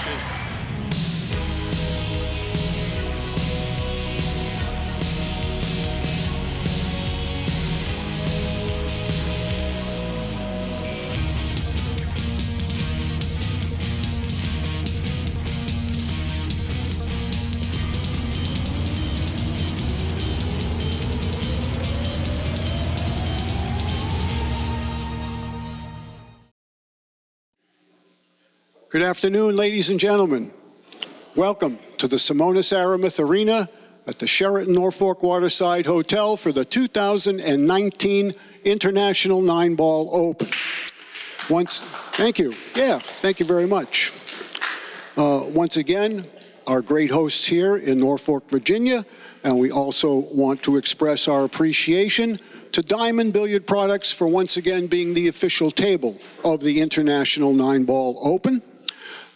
matches. Good afternoon, ladies and gentlemen. Welcome to the Simonis Aramuth Arena at the Sheraton Norfolk Waterside Hotel for the 2019 International 9-Ball Open. Thank you. Yeah, thank you very much. Once again, our great hosts here in Norfolk, Virginia, and we also want to express our appreciation to Diamond Billiard Products for once again being the official table of the International 9-Ball Open.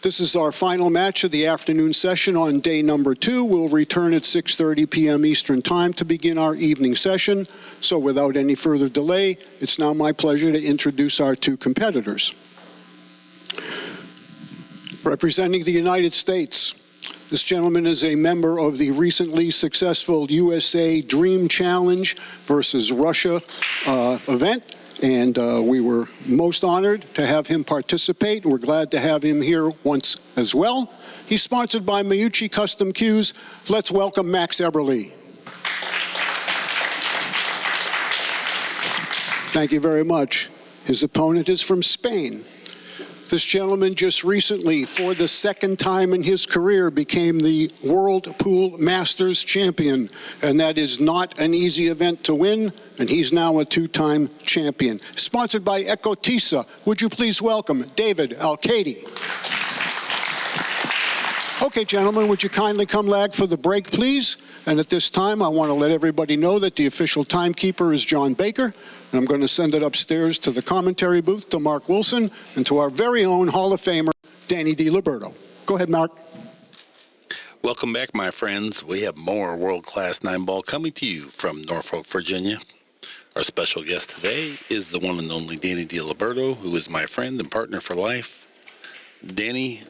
This is our final match of the afternoon session on day number 2. We'll return at 6:30 p.m. Eastern Time to begin our evening session. So without any further delay, it's now my pleasure to introduce our 2 competitors. Representing the United States, this gentleman is a member of the recently successful USA Dream Challenge versus Russia event. And we were most honored to have him participate. We're glad to have him here once as well. He's sponsored by Miyuchi Custom Cues. Let's welcome Max Eberle. Thank you very much. His opponent is from Spain. This gentleman just recently, for the 2nd time in his career, became the World Pool Masters champion. And that is not an easy event to win, and he's now a 2-time champion. Sponsored by Accu-Stats, would you please welcome David Alcaide. Okay, gentlemen, would you kindly come lag for the break, please? And at this time, I want to let everybody know that the official timekeeper is John Baker. And I'm going to send it upstairs to the commentary booth to Mark Wilson and to our very own Hall of Famer, Danny Diliberto. Go ahead, Mark. Welcome back, my friends. We have more world-class 9-ball coming to you from Norfolk, Virginia. Our special guest today is the one and only Danny Diliberto, who is my friend and partner for life. Danny,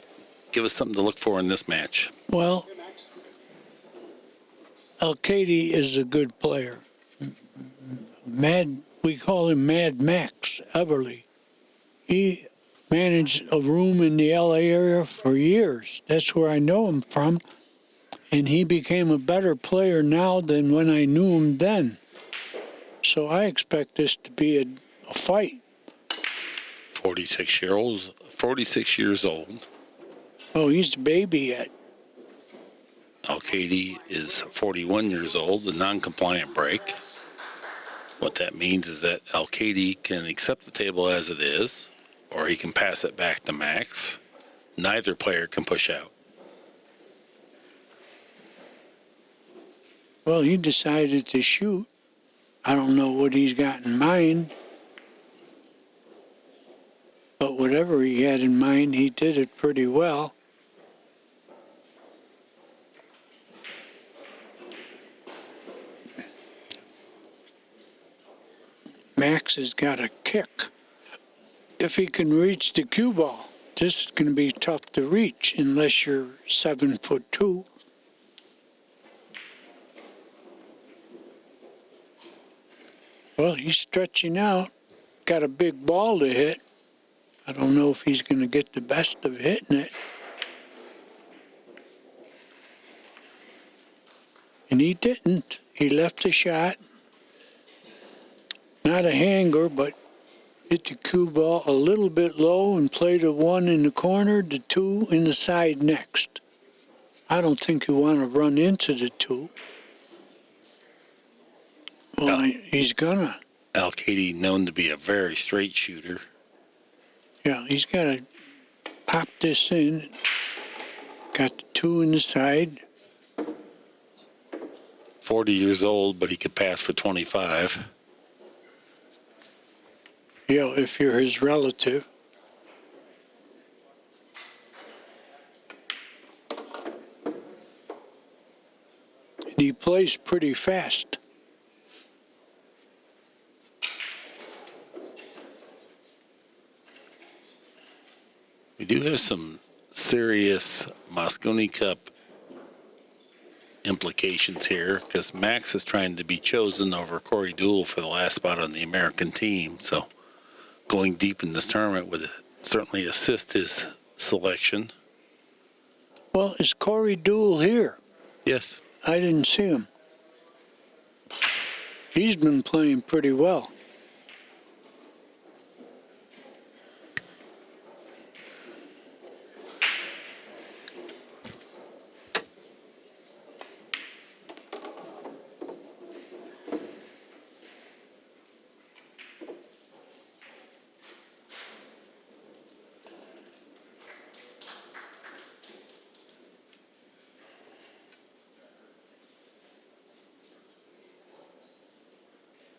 give us something to look for in this match. Well, Alcaide is a good player. We call him Mad Max Eberle. He managed a room in the LA area for years. That's where I know him from. And he became a better player now than when I knew him then. So I expect this to be a fight. 46 years old. Oh, he's a baby yet. Alcaide is 41 years old, a non-compliant break. What that means is that Alcaide can accept the table as it is, or he can pass it back to Max. Neither player can push out. Well, he decided to shoot. I don't know what he's got in mind. But whatever he had in mind, he did it pretty well. Max has got a kick. If he can reach the cue ball, this is going to be tough to reach unless you're 7'2". Well, he's stretching out. Got a big ball to hit. I don't know if he's going to get the best of hitting it. And he didn't. He left the shot. Not a hanger, but hit the cue ball a little bit low and played a 1 in the corner, the 2 in the side next. I don't think you want to run into the 2. Well, he's gonna. Alcaide, known to be a very straight shooter. Yeah, he's got to pop this in. Got the 2 in the side. 40 years old, but he could pass for 25. You know, if you're his relative. And he plays pretty fast. We do have some serious Mosconi Cup implications here because Max is trying to be chosen over Corey Deuel for the last spot on the American team. So going deep in this tournament would certainly assist his selection. Well, is Corey Deuel here? Yes. I didn't see him. He's been playing pretty well.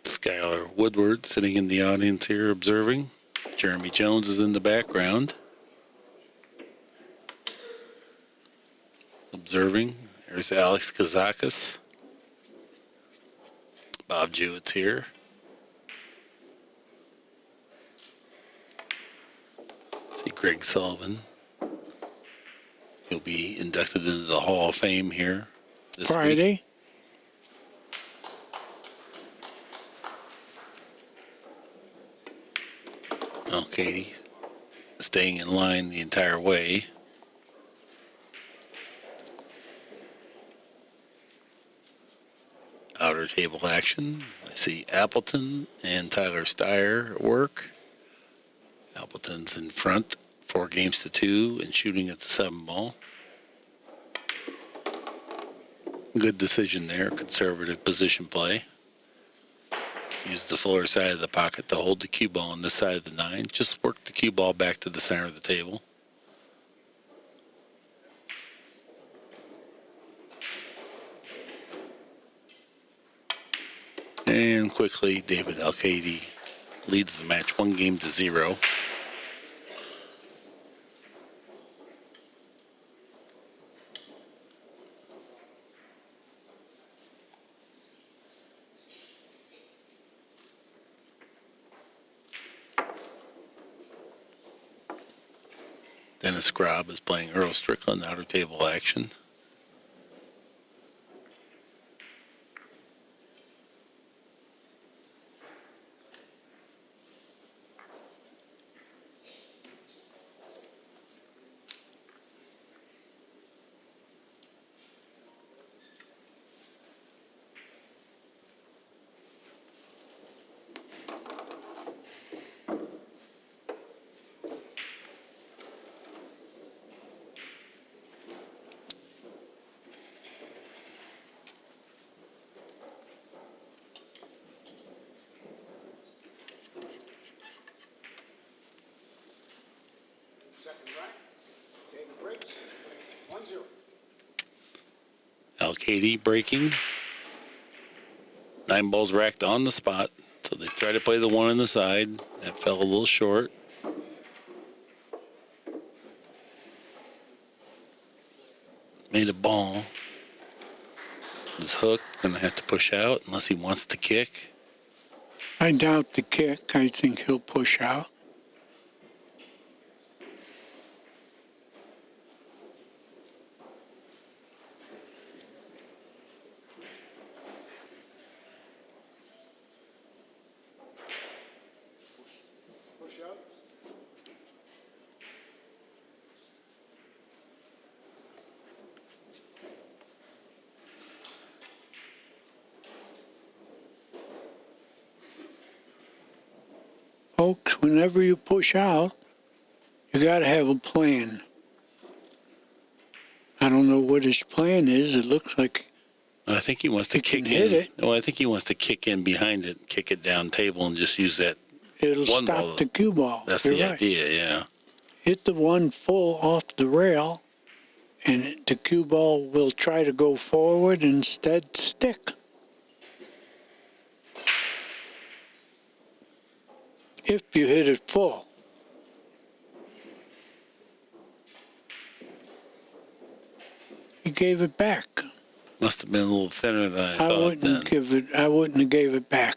Skylar Woodward sitting in the audience here observing. Jeremy Jones is in the background. Observing. There's Alex Kazakis. Bob Jewett's here. See Greg Sullivan. He'll be inducted into the Hall of Fame here this Friday. week. Alcaide staying in line the entire way. Outer table action. I see Appleton and Tyler Steyer at work. Appleton's in front, 4-2 and shooting at the 7 ball. Good decision there, conservative position play. Use the fuller side of the pocket to hold the cue ball on this side of the 9. Just work the cue ball back to the center of the table. And quickly, David Alcaide leads the match 1-0. Dennis Grob is playing Earl Strickland outer table action. Second right, David breaks, 1-0. Alcaide breaking. 9 balls racked on the spot. So they try to play the 1 on the side. That fell a little short. Made a ball. His hook gonna have to push out unless he wants to kick. I doubt the kick. I think he'll push out. Push out. Folks, whenever you push out, you got to have a plan. I don't know what his plan is. It looks like I think he wants to He can kick hit in. it. Well, I think he wants to kick in behind it, kick it down table, and just use that. it'll One stop ball. the cue ball. That's You're the right. idea, yeah. Hit the one full off the rail, and the cue ball will try to go forward and instead stick. If you hit it full. He gave it back. Must have been a little thinner than I I thought wouldn't then. give it. I wouldn't have gave it back.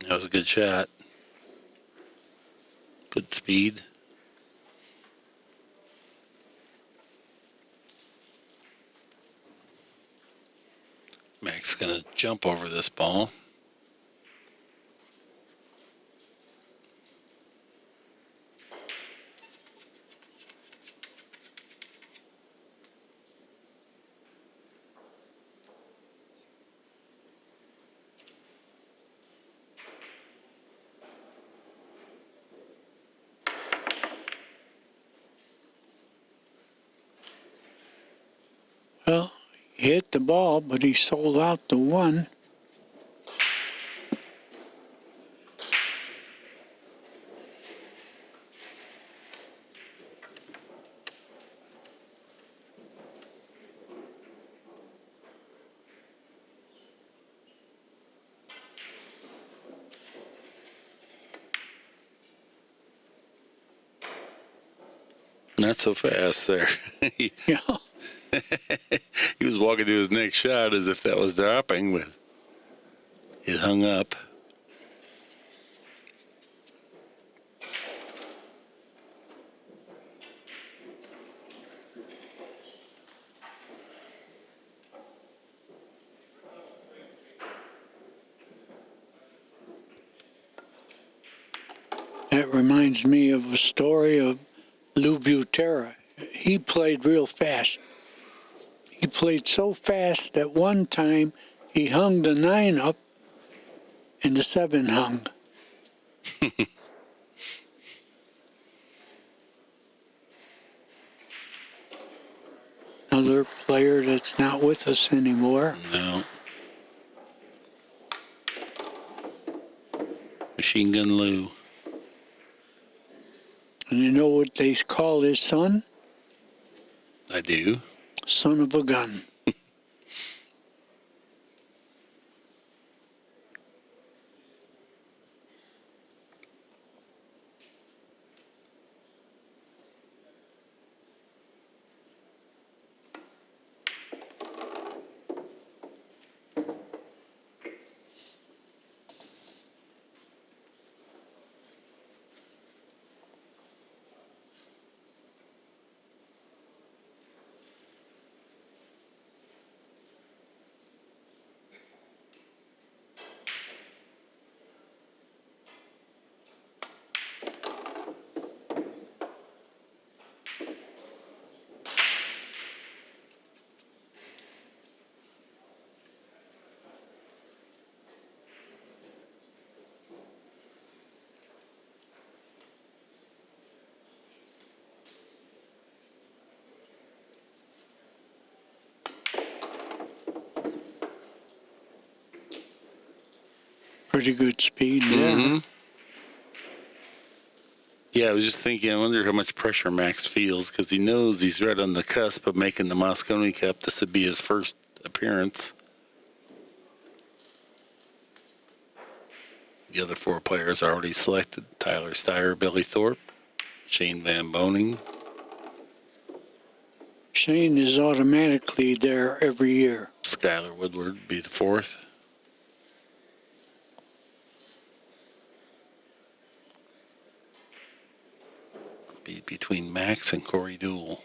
That was a good shot. Good speed. Mac's going to jump over this ball. Well, he hit the ball, but he sold out the one. Not so fast there. Yeah. He was walking to his next shot as if that was dropping, but it hung up. That reminds me of a story of Lou Butera. He played real fast. He played so fast that one time he hung the 9 up and the 7 hung. Another player that's not with us anymore. No. Machine Gun Lou. And you know what they call his son? I do. Son of a gun. Pretty good speed there. Mm-hmm. Yeah, I was just thinking, I wonder how much pressure Max feels, because he knows he's right on the cusp of making the Mosconi Cup. This would be his first appearance. The other 4 players are already selected: Tyler Steyer, Billy Thorpe, Shane Van Boning. Shane is automatically there every year. Skylar Woodward would be the 4th. Be between Max and Corey Dool.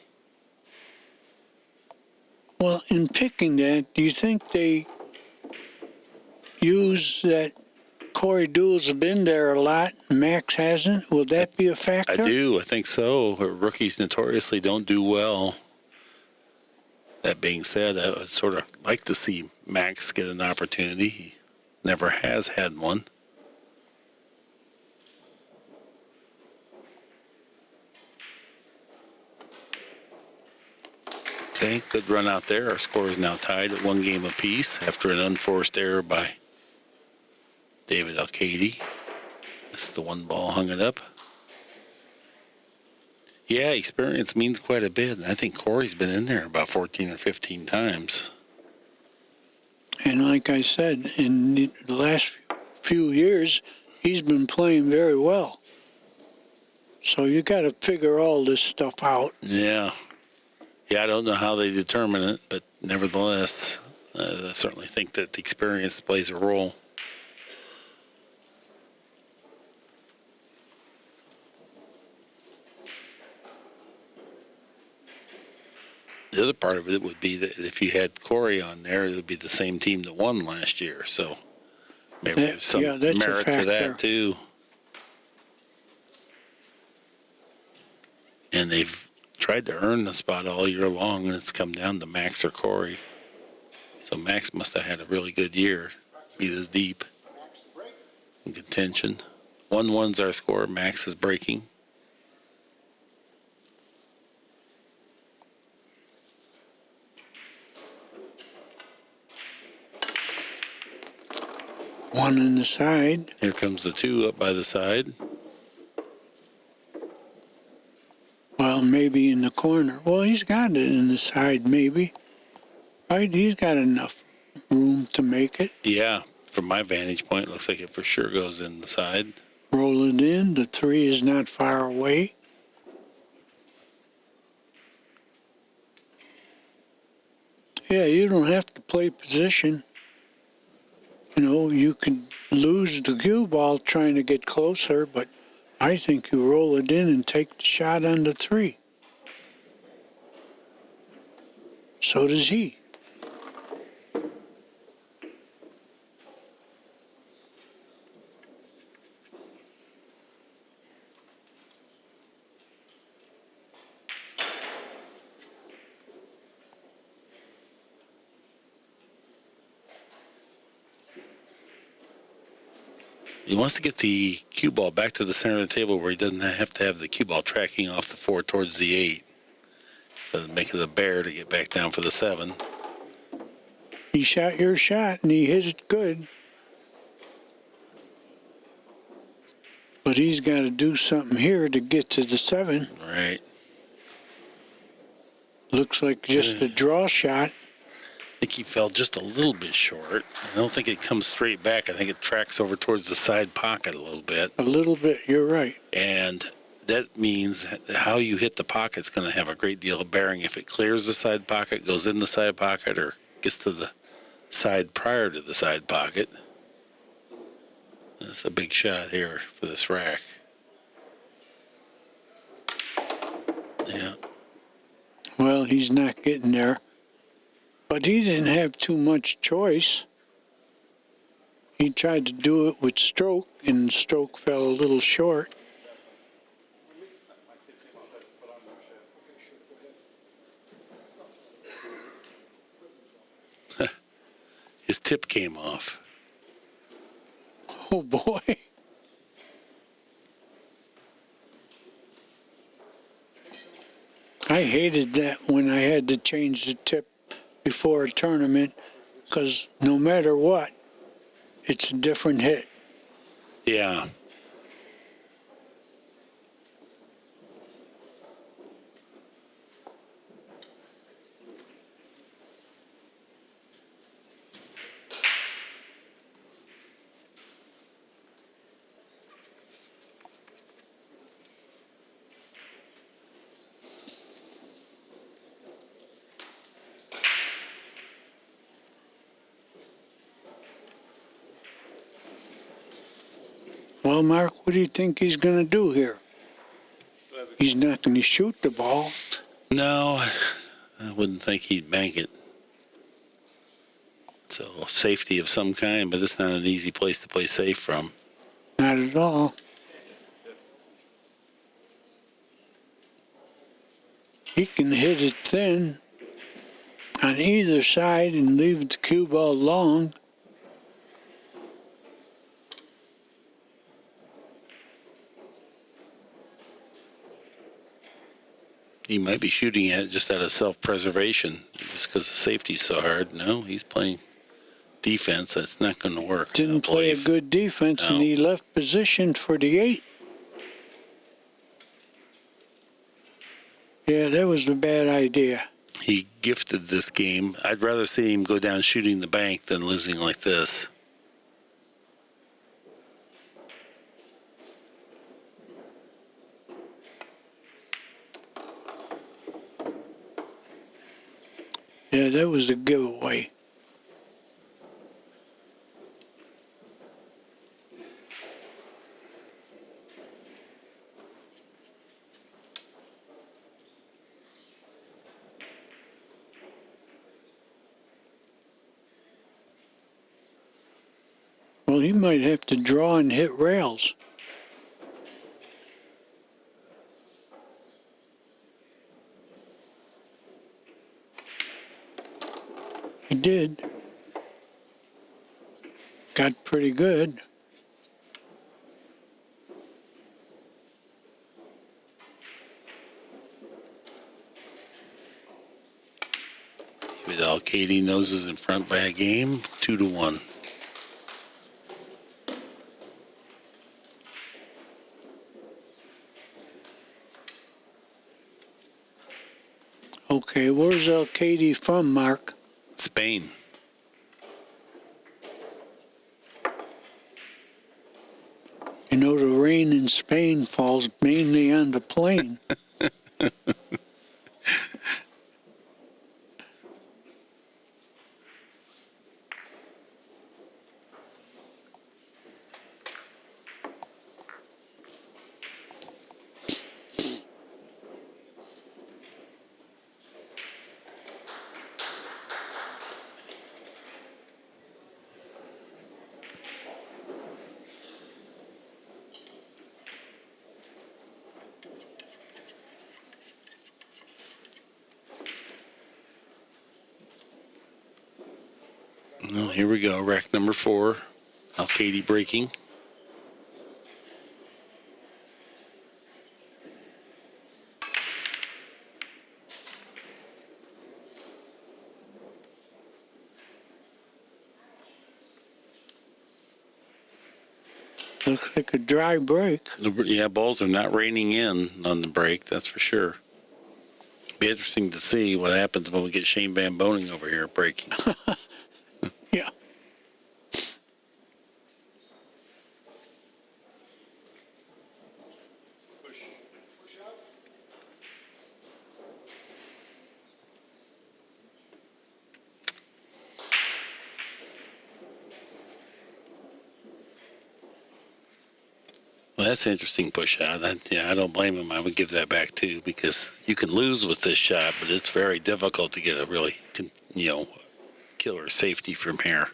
Well, in picking that, do you think they use that Corey Dool's been there a lot and Max hasn't? Will that be a factor? I do. I think so. Rookies notoriously don't do well. That being said, I would sort of like to see Max get an opportunity. He never has had one. Okay, good run out there. Our score is now tied at 1 game apiece after an unforced error by David Alcaide. This is the 1 ball, hung it up. Yeah, experience means quite a bit. And I think Corey's been in there about 14 or 15 times. And like I said, in the last few years, he's been playing very well. So you got to figure all this stuff out. Yeah. Yeah, I don't know how they determine it, but nevertheless, I certainly think that the experience plays a role. other part of it would be that if you had Corey on there, it would be the same team that won last year. So maybe there's some that's a merit to factor. that too. And they've tried to earn the spot all year long, and it's come down to Max or Corey. So Max must have had a really good year, be this deep in contention. 1-1's our score. Max is breaking. One in the side. Here comes the 2 up by the side. Well, maybe in the corner. Well, he's got it in the side, maybe. Right? He's got enough room to make it. Yeah, from my vantage point, it looks like it for sure goes in the side. Roll it in. The 3 is not far away. Yeah, you don't have to play position. You know, you could lose the cue ball trying to get closer, but I think you roll it in and take the shot on the 3. So does he. He wants to get the cue ball back to the center of the table where he doesn't have to have the cue ball tracking off the 4 towards the 8. So make it a bear to get back down for the 7. He shot your shot and he hit it good. But he's got to do something here to get to the 7. Right. Looks like just a draw shot. I think he fell just a little bit short. I don't think it comes straight back. I think it tracks over towards the side pocket a little bit. A little bit, you're right. And that means that how you hit the pocket's going to have a great deal of bearing. If it clears the side pocket, goes in the side pocket, or gets to the side prior to the side pocket. That's a big shot here for this rack. Yeah. Well, he's not getting there. But he didn't have too much choice. He tried to do it with stroke, and the stroke fell a little short. His tip came off. Oh, boy. I hated that when I had to change the tip before a tournament, because no matter what, it's a different hit. Yeah. Well, Mark, what do you think he's going to do here? He's not going to shoot the ball. No, I wouldn't think he'd bank it. So safety of some kind, but it's not an easy place to play safe from. Not at all. He can hit it thin on either side and leave the cue ball long. He might be shooting at it just out of self-preservation, just because the safety's so hard. No, he's playing defense. That's not going to work. Didn't play a good defense, No. and he left position for the 8. Yeah, that was a bad idea. He gifted this game. I'd rather see him go down shooting the bank than losing like this. Yeah, that was a giveaway. Well, he might have to draw and hit rails. He did. Got pretty good. With Alcaide noses in front by a game, 2-1. Okay, where's Alcaide from, Mark? Spain. You know, the rain in Spain falls mainly on the plain. Well, here we go. Rack number 4. Alcaide breaking. Looks like a dry break. Yeah, balls are not raining in on the break, that's for sure. Be interesting to see what happens when we get Shane Van Boning over here breaking. Yeah. Well, that's an interesting push shot. I don't blame him. I would give that back too, because you can lose with this shot, but it's very difficult to get a really, killer safety from here.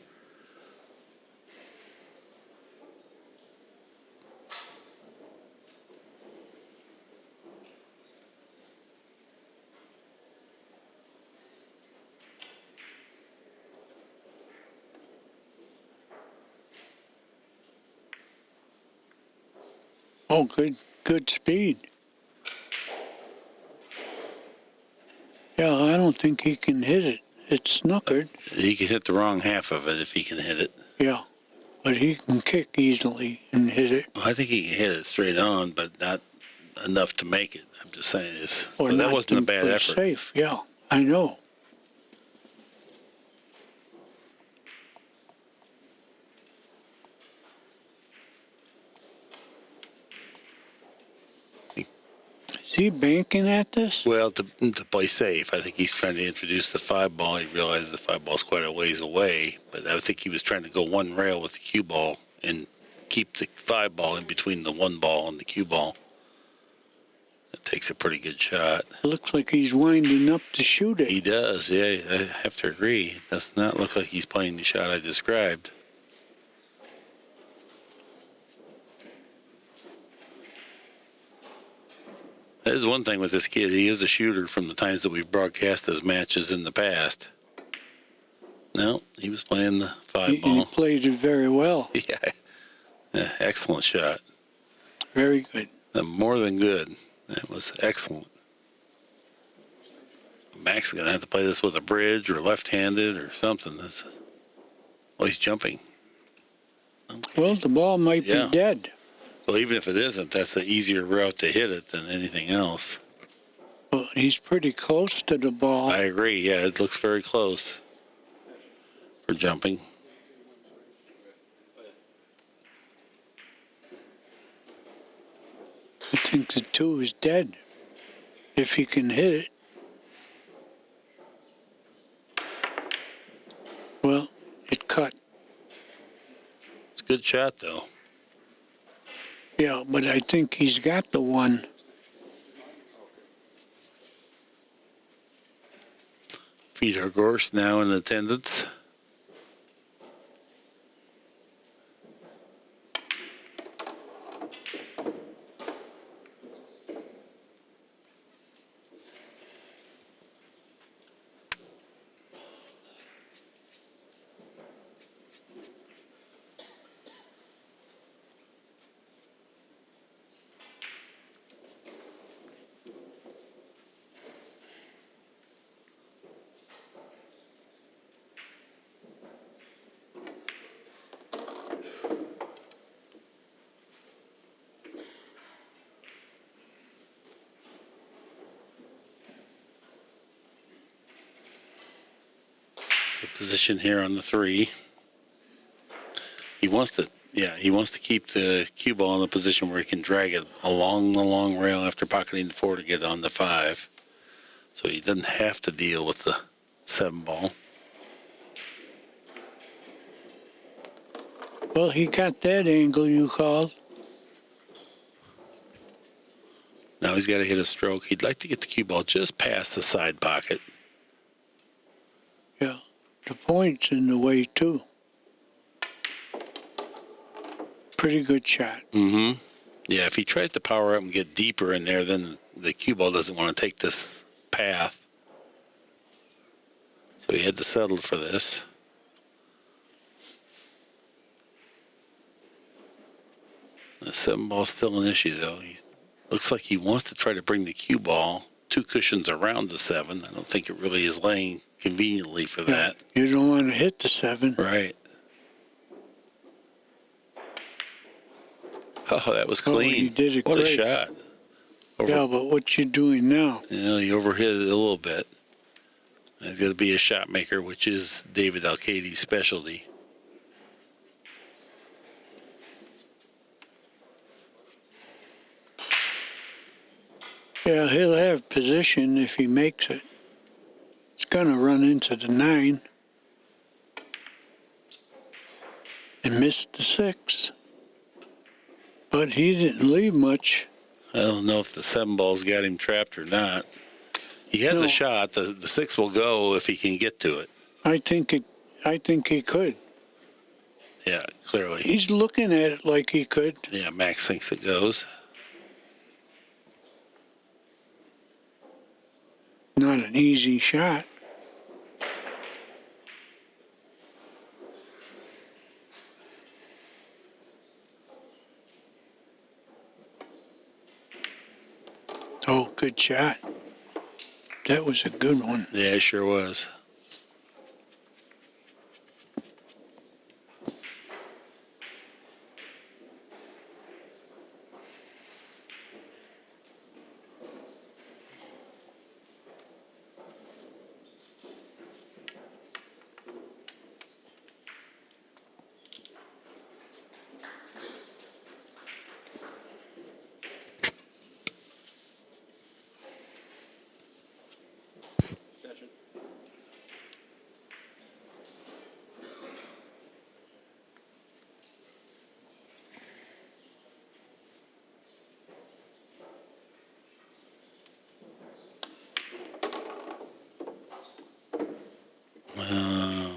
Oh, good speed. Yeah, I don't think he can hit it. It's snookered. He can hit the wrong half of it if he can hit it. Yeah, but he can kick easily and hit it. Well, I think he can hit it straight on, but not enough to make it. I'm just saying this. Or So that not wasn't a to bad put it effort. Safe, yeah, I know. Is he banking at this? Well, to play safe, I think he's trying to introduce the 5-ball. He realizes the 5-ball's quite a ways away, but I think he was trying to go one rail with the cue ball and keep the 5-ball in between the 1-ball and the cue ball. That takes a pretty good shot. Looks like he's winding up to shoot it. He does, yeah, I have to agree. It does not look like he's playing the shot I described. That is one thing with this kid. He is a shooter from the times that we've broadcast his matches in the past. No, he was playing the 5-ball. He played it very well. Yeah, excellent shot. Very good. More than good. That was excellent. Max is going to have to play this with a bridge or left-handed or something. Well, he's jumping. Okay. Well, the ball might Yeah. be dead. So even if it isn't, that's an easier route to hit it than anything else. But he's pretty close to the ball. I agree. Yeah, it looks very close for jumping. I think the 2 is dead if he can hit it. Well, it cut. It's a good shot, though. Yeah, but I think he's got the 1. Peter Gorst now in attendance. position here on the 3. He wants to keep the cue ball in the position where he can drag it along the long rail after pocketing the 4 to get on the 5. So he doesn't have to deal with the 7 ball. Well, he got that angle you called. Now he's got to hit a stroke. He'd like to get the cue ball just past the side pocket. Yeah. The point's in the way, too. Pretty good shot. Mm-hmm. Yeah, if he tries to power up and get deeper in there, then the cue ball doesn't want to take this path. So he had to settle for this. The 7 ball's still an issue, though. He looks like he wants to try to bring the cue ball 2 cushions around the 7. I don't think it really is laying conveniently for that. You don't want to hit the 7. Right. Oh, that was clean. he did it what great. a shot. Yeah, but what you doing now? He overhit it a little bit. He's got to be a shot maker, which is David Alcaide's specialty. Yeah, he'll have position if he makes it. It's going to run into the 9 and miss the 6. But he didn't leave much. I don't know if the 7 ball's got him trapped or not. He has a shot. The 6 will go if he can get to it. I think he could. Yeah, clearly. He's looking at it like he could. Yeah, Max thinks it goes. Not an easy shot. Oh, good shot. That was a good one. Yeah, it sure was.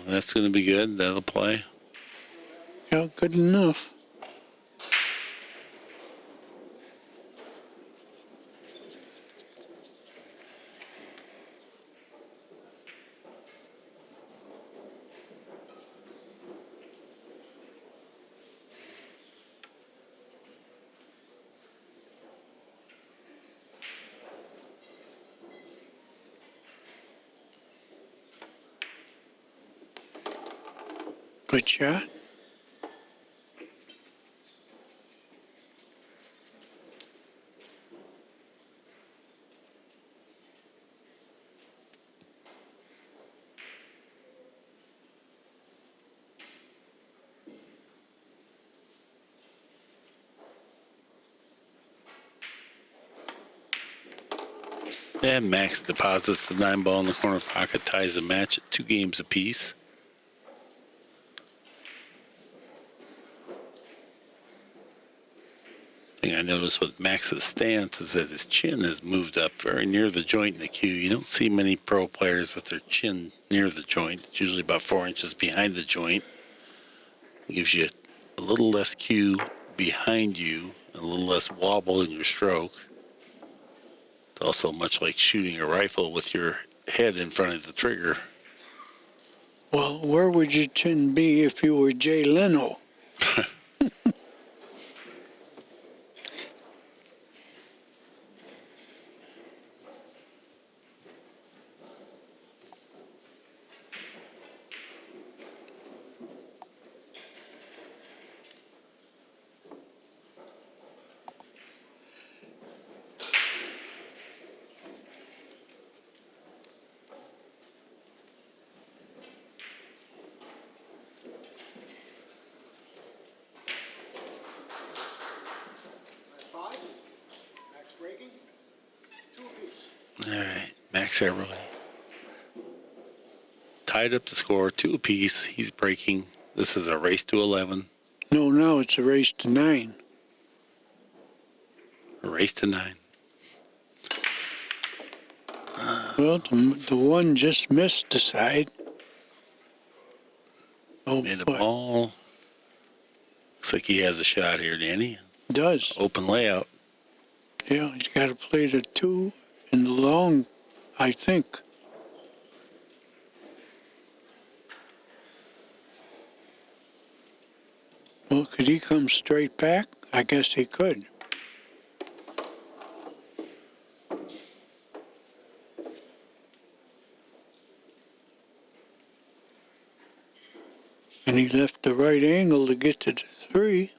That's going to be good. That'll play. Yeah, good enough. Good shot. And Max deposits the 9 ball in the corner pocket, ties the match at 2 games apiece. Thing I noticed with Max's stance is that his chin has moved up very near the joint in the cue. You don't see many pro players with their chin near the joint. It's usually about 4 inches behind the joint. It gives you a little less cue behind you, a little less wobble in your stroke. It's also much like shooting a rifle with your head in front of the trigger. Well, where would your chin be if you were Jay Leno? Eberle. Tied up the score, 2 apiece. He's breaking. This is a race to 11. No, now it's a race to 9. A race to 9. Well, the one just missed the side. Oh, Made a boy. ball. Looks like he has a shot here, Danny. Does. Open layout. Yeah, he's got to play the 2 in the long, I think. Well, could he come straight back? I guess he could. And he left the right angle to get to the 3.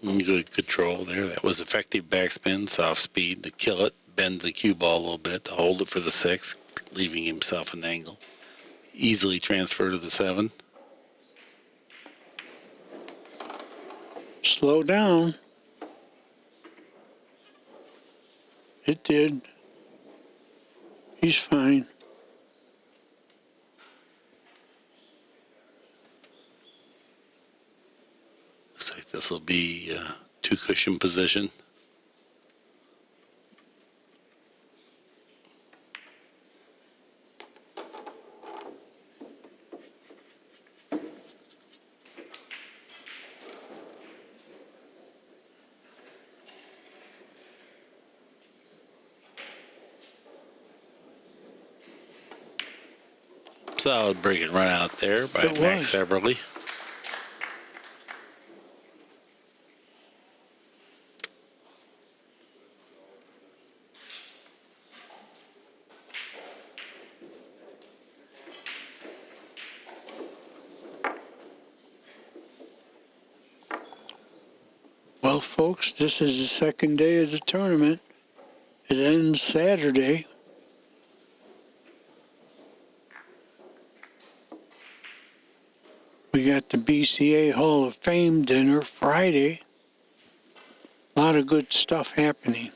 Good control there. That was effective backspin, soft speed to kill it, bend the cue ball a little bit to hold it for the 6, leaving himself an angle. Easily transfer to the 7. Slow down. It did. He's fine. Looks like this will be 2 cushion position. Solid breaking run out there by It Max was. Eberle. Well, folks, this is the second day of the tournament. It ends Saturday. We got the BCA Hall of Fame dinner Friday. A lot of good stuff happening.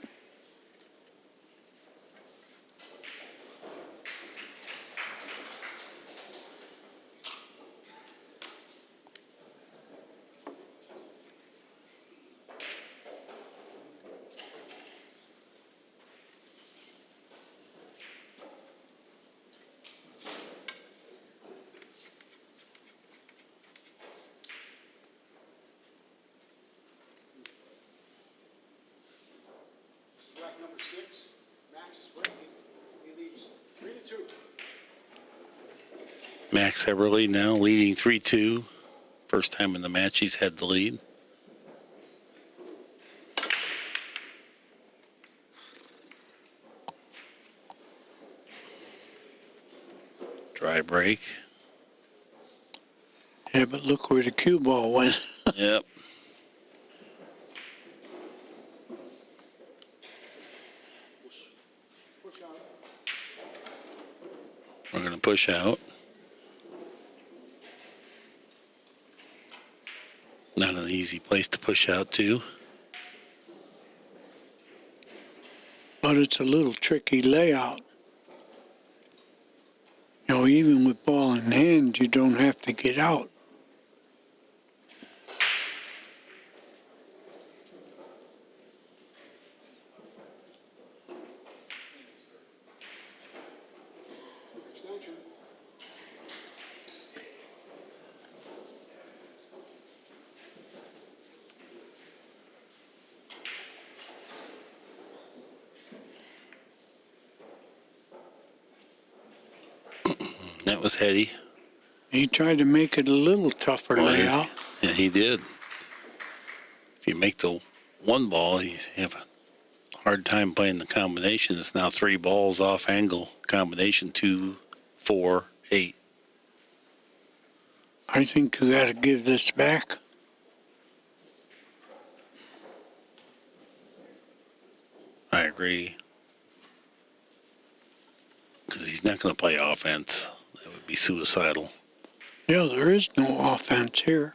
Rack number 6, Max is breaking. He leads 3-2. Max Eberle now leading 3-2. First time in the match he's had the lead. Dry break. Yeah, but look where the cue ball went. Yep. Push out. We're going to push out. Not an easy place to push out to. But it's a little tricky layout. You know, even with ball in hand, you don't have to get out. Extension. That was heady. He tried to make it a little tougher layout. Yeah, he did. If you make the one ball, you have a hard time playing the combination. It's now 3 balls off angle combination, 2, 4, 8. I think you got to give this back. I agree. Because he's not going to play offense. That would be suicidal. Yeah, there is no offense here.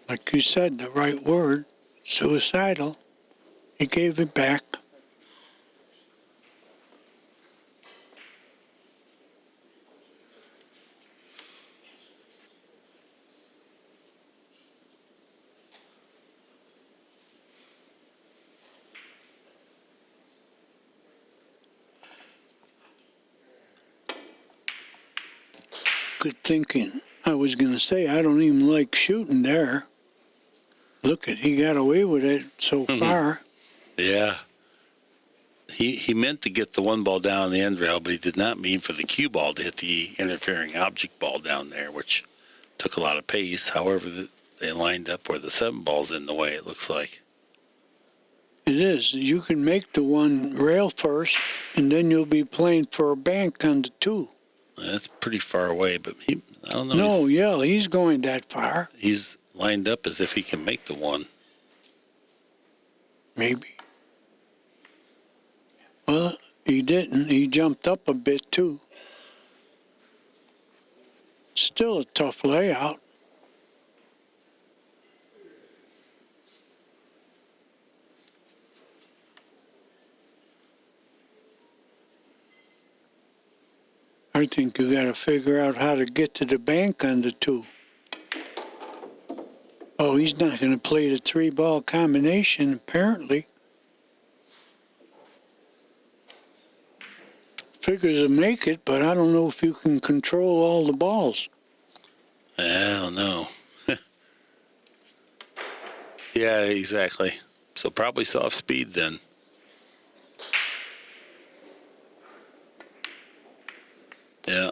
Like you said, the right word, suicidal. He gave it back. Good thinking. I was going to say, I don't even like shooting there. Look at, he got away with it so far. Yeah. He meant to get the one ball down the end rail, but he did not mean for the cue ball to hit the interfering object ball down there, which took a lot of pace. However, they lined up where the 7 ball's in the way, it looks like. It is. You can make the one rail first, and then you'll be playing for a bank on the 2. That's pretty far away, but I don't know. No, yeah, he's going that far. He's lined up as if he can make the 1. Maybe. Well, he didn't. He jumped up a bit, too. Still a tough layout. I think you got to figure out how to get to the bank on the 2. Oh, he's not going to play the 3-ball combination, apparently. Figures to make it, but I don't know if you can control all the balls. I don't know. Yeah, exactly. So probably soft speed then. Yeah.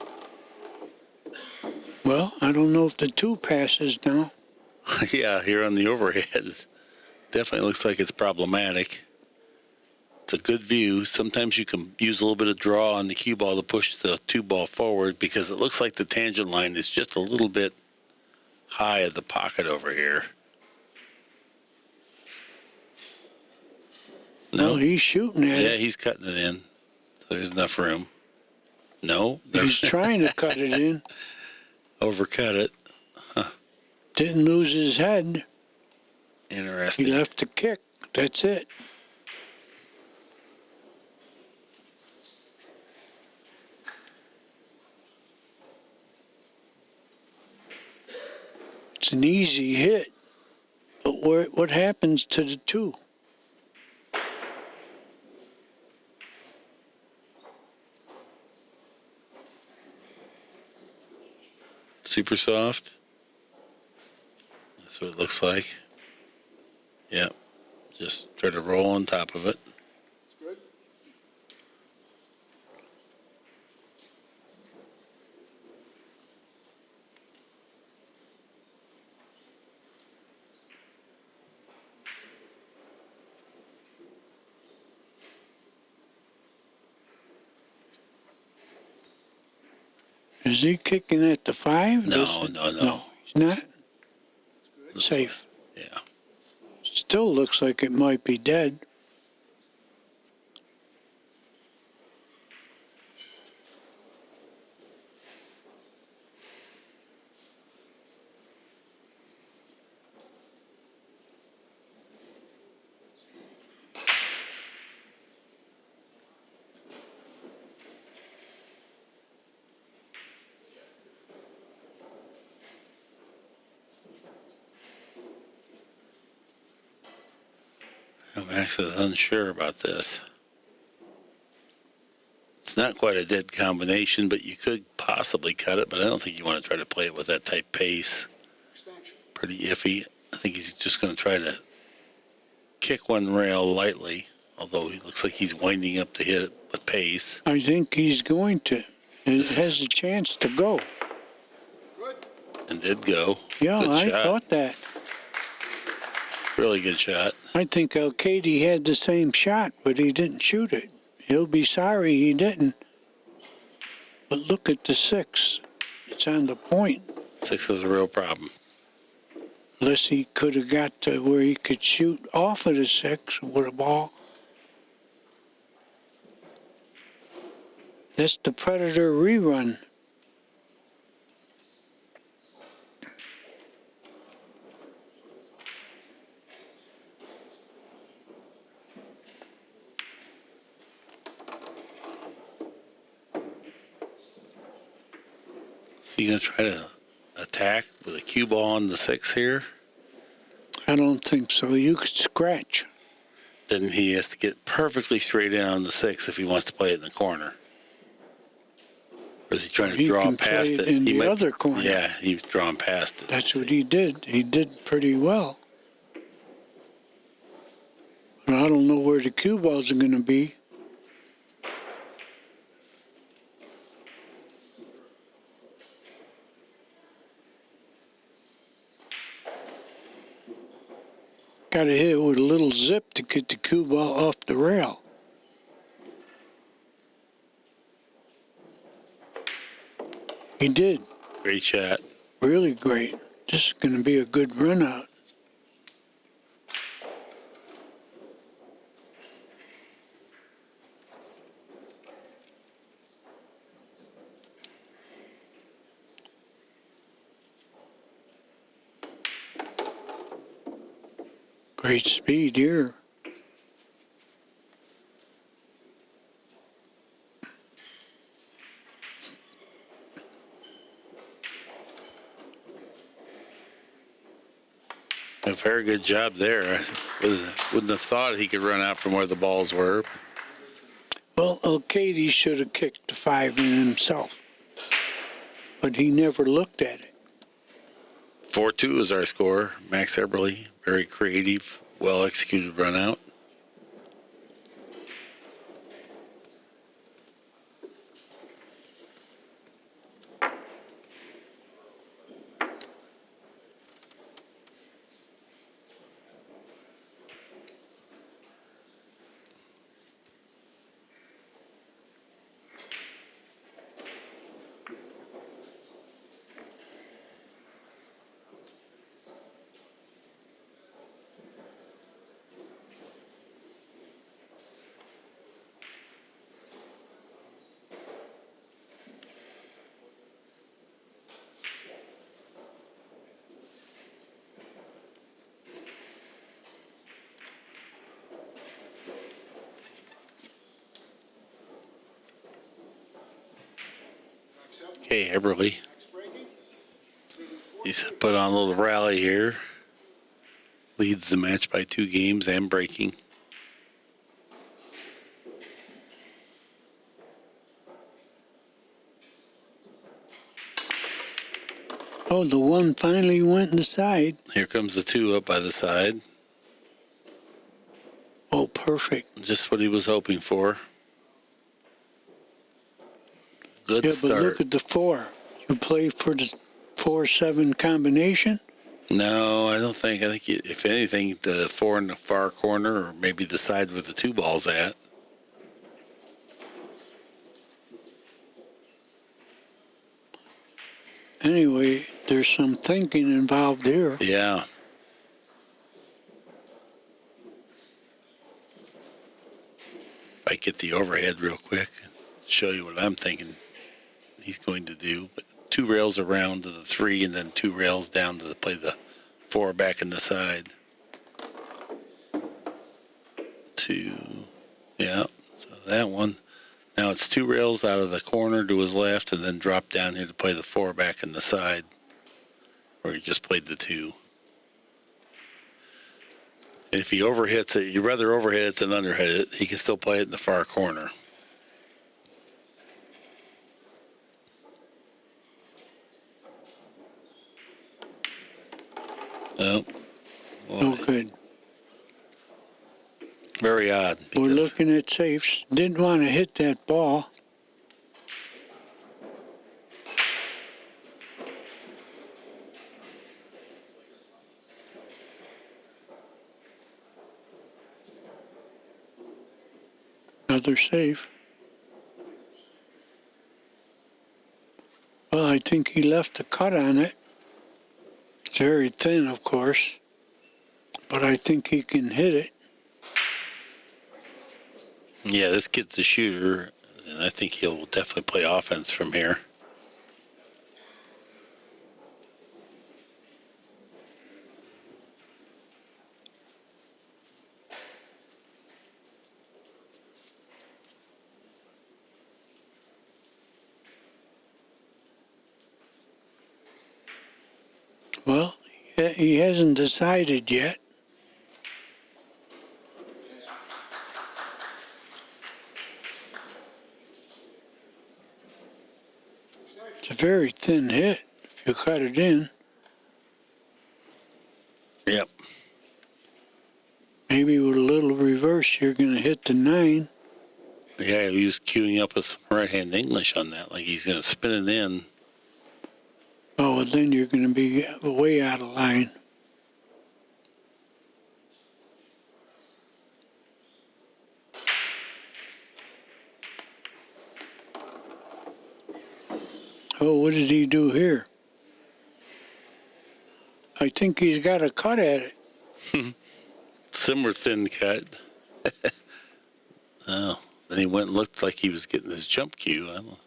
Well, I don't know if the 2 passes now. Yeah, here on the overhead, definitely looks like it's problematic. It's a good view. Sometimes you can use a little bit of draw on the cue ball to push the 2 ball forward because it looks like the tangent line is just a little bit high at the pocket over here. No, Well, he's shooting at yeah, it. he's cutting it in. So there's enough room. No, He's trying to cut it in. overcut it. Didn't lose his head. He Interesting. left the kick. That's it. It's an easy hit. But what happens to the 2? Super soft. That's what it looks like. Yep. Just try to roll on top of it. Good. Is he kicking at the 5? No. No, he's not. Safe. Yeah. Still looks like it might be dead. Max is unsure about this. It's not quite a dead combination, but you could possibly cut it, but I don't think you want to try to play it with that type pace. Pretty iffy. I think he's just going to try to kick one rail lightly, although he looks like he's winding up to hit it with pace. I think he's going to. It has a chance to go. And did go. Yeah, Good I shot. thought that. Really good shot. I think Alcaide had the same shot, but he didn't shoot it. He'll be sorry he didn't. But look at the 6. It's on the point. 6 is a real problem. Unless he could have got to where he could shoot off of the 6 with a ball. That's the Predator rerun. So you going to try to attack with a cue ball on the 6 here? I don't think so. You could scratch. Then he has to get perfectly straight in on the 6 if he wants to play it in the corner. Or is he trying to He draw can past play it? in He the other corner. Yeah, he's drawing past it. That's what he did. He did pretty well. But I don't know where the cue balls are going to be. Got to hit it with a little zip to get the cue ball off the rail. He did. Great shot. Really great. This is going to be a good run out. Great speed here. A very good job there. I wouldn't have thought he could run out from where the balls were. Well, Alcaide should have kicked the 5 in himself, but he never looked at it. 4-2 is our score. Max Eberle, very creative, well-executed run out. Okay, Eberle. He's put on a little rally here. Leads the match by 2 games and breaking. Oh, the 1 finally went in the side. Here comes the 2 up by the side. Oh, perfect. Just what he was hoping for. Good Yeah, start. but look at the 4. You play for the 4-7 combination? No, I don't think. I think, if anything, the 4 in the far corner or maybe the side where the 2 ball's at. Anyway, there's some thinking involved here. Yeah. If I get the overhead real quick, show you what I'm thinking he's going to do. But 2 rails around to the 3 and then 2 rails down to play the 4 back in the side. 2. Yeah. So that one. Now it's 2 rails out of the corner to his left and then drop down here to play the 4 back in the side where he just played the 2. If he overhits it, you'd rather overhit it than underhit it. He can still play it in the far corner. Oh, No good. Very odd. We're looking at safes. Didn't want to hit that ball. Another safe. Well, I think he left a cut on it. It's very thin, of course, but I think he can hit it. Yeah, this kid's a shooter, and I think he'll definitely play offense from here. Well, he hasn't decided yet. It's a very thin hit if you cut it in. Yep. Maybe with a little reverse, you're going to hit the 9. Yeah, he was queuing up with some right-hand English on that, like he's going to spin it in. Oh, well, then you're going to be way out of line. Oh, what did he do here? I think he's got a cut at it. Similar thin cut. Oh, then he went and looked like he was getting his jump cue. I don't know.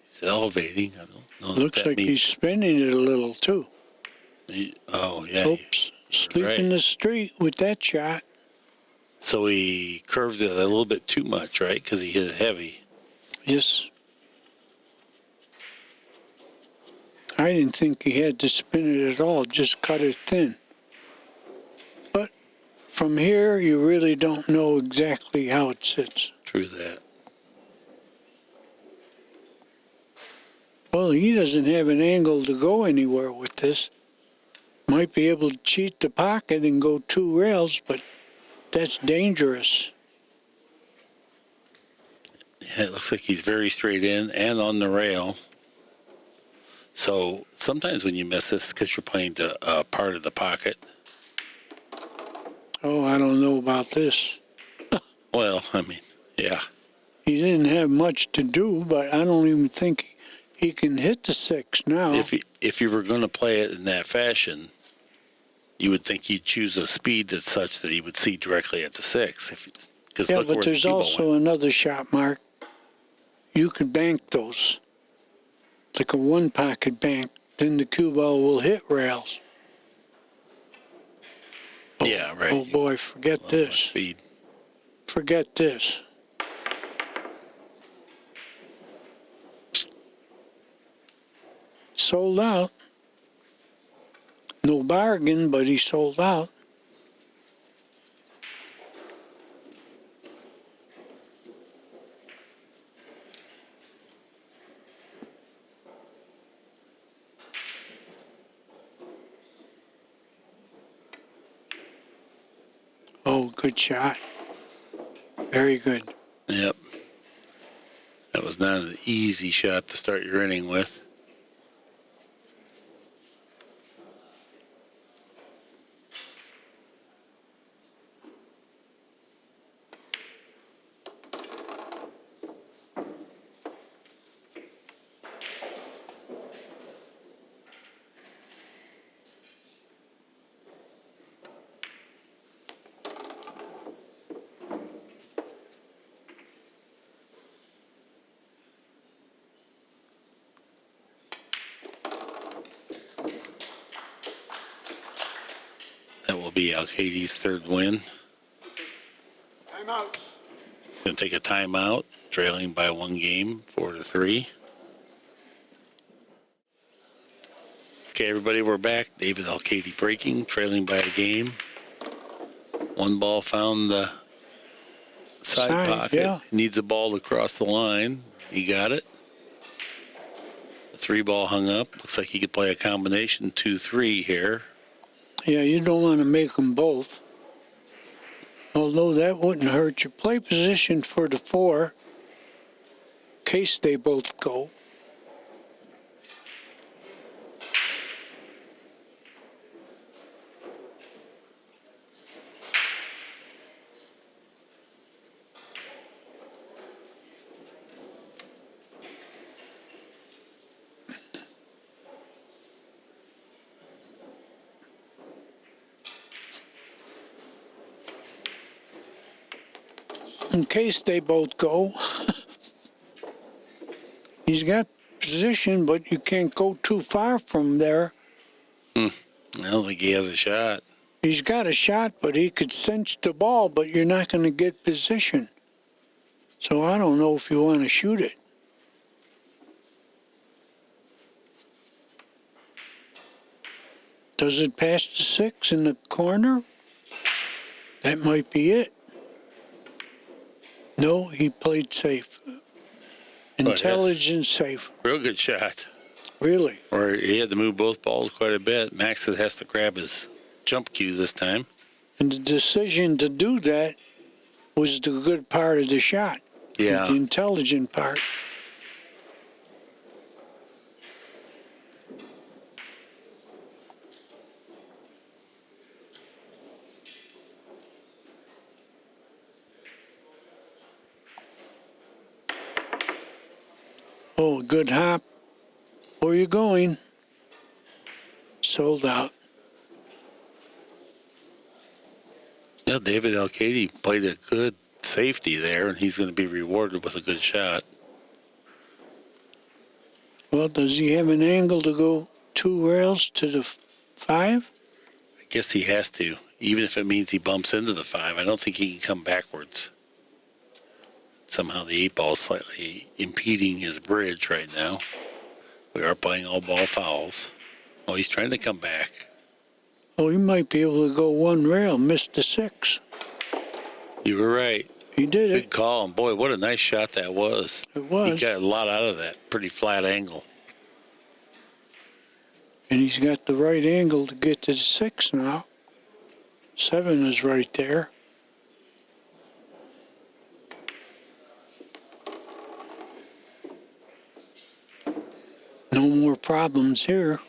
He's elevating. I don't know. Looks what that like means. he's spinning it a little, too. Oh, yeah. Oops. Sleep right. in the street with that shot. So he curved it a little bit too much, right? Because he hit it heavy. Yes. I didn't think he had to spin it at all, just cut it thin. But from here, you really don't know exactly how it sits. True that. Well, he doesn't have an angle to go anywhere with this. Might be able to cheat the pocket and go 2 rails, but that's dangerous. Yeah, it looks like he's very straight in and on the rail. So sometimes when you miss this, because you're playing the part of the pocket. Oh, I don't know about this. Well, I mean, yeah. He didn't have much to do, but I don't even think he can hit the 6 now. If you were going to play it in that fashion, you would think you'd choose a speed that's such that he would see directly at the 6. Yeah, but there's also another shot, Mark. You could bank those. Like a 1-pocket bank. Then the cue ball will hit rails. Yeah, right. Oh, boy, forget this. Speed. Forget this. Sold out. No bargain, but he sold out. Oh, good shot. Very good. Yep. That was not an easy shot to start your inning with. That will be Alcaide's 3rd win. Timeout. He's going to take a timeout, trailing by 1 game, 4-3. Okay, everybody, we're back. David Alcaide breaking, trailing by a game. 1 ball found the side pocket. Yeah. Needs a ball to cross the line. He got it. The 3 ball hung up. Looks like he could play a combination 2-3 here. Yeah, you don't want to make them both. Although that wouldn't hurt you. Play position for the 4 in case they both go. in case they both go. He's got position, but you can't go too far from there. I don't think he has a shot. He's got a shot, but he could cinch the ball, but you're not going to get position. So I don't know if you want to shoot it. Does it pass the 6 in the corner? That might be it. No, he played safe. Intelligent safe. Real good shot. Really. Or he had to move both balls quite a bit. Max has to grab his jump cue this time. And the decision to do that was the good part of the shot. Yeah. The intelligent part. Oh, good hop. Where are you going? Sold out. Yeah, David Alcaide played a good safety there, and he's going to be rewarded with a good shot. Well, does he have an angle to go 2 rails to the 5? I guess he has to, even if it means he bumps into the 5. I don't think he can come backwards. Somehow the 8 ball is slightly impeding his bridge right now. We are playing all ball fouls. Oh, he's trying to come back. Oh, he might be able to go 1 rail, missed the 6. You were right. He did Good it. call, and boy, what a nice shot that was. It was. He got a lot out of that pretty flat angle. And he's got the right angle to get to the 6 now. 7 is right there. No more problems here.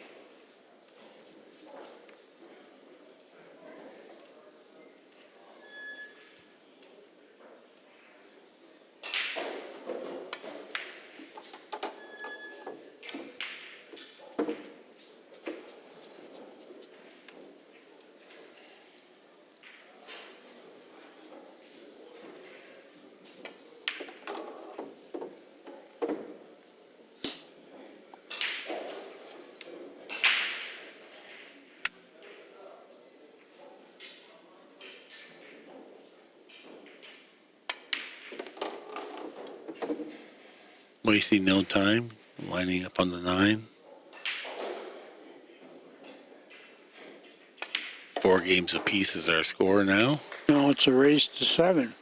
Wasting no time, lining up on the 9. 4 games apiece is our score now. Now it's a race to 7.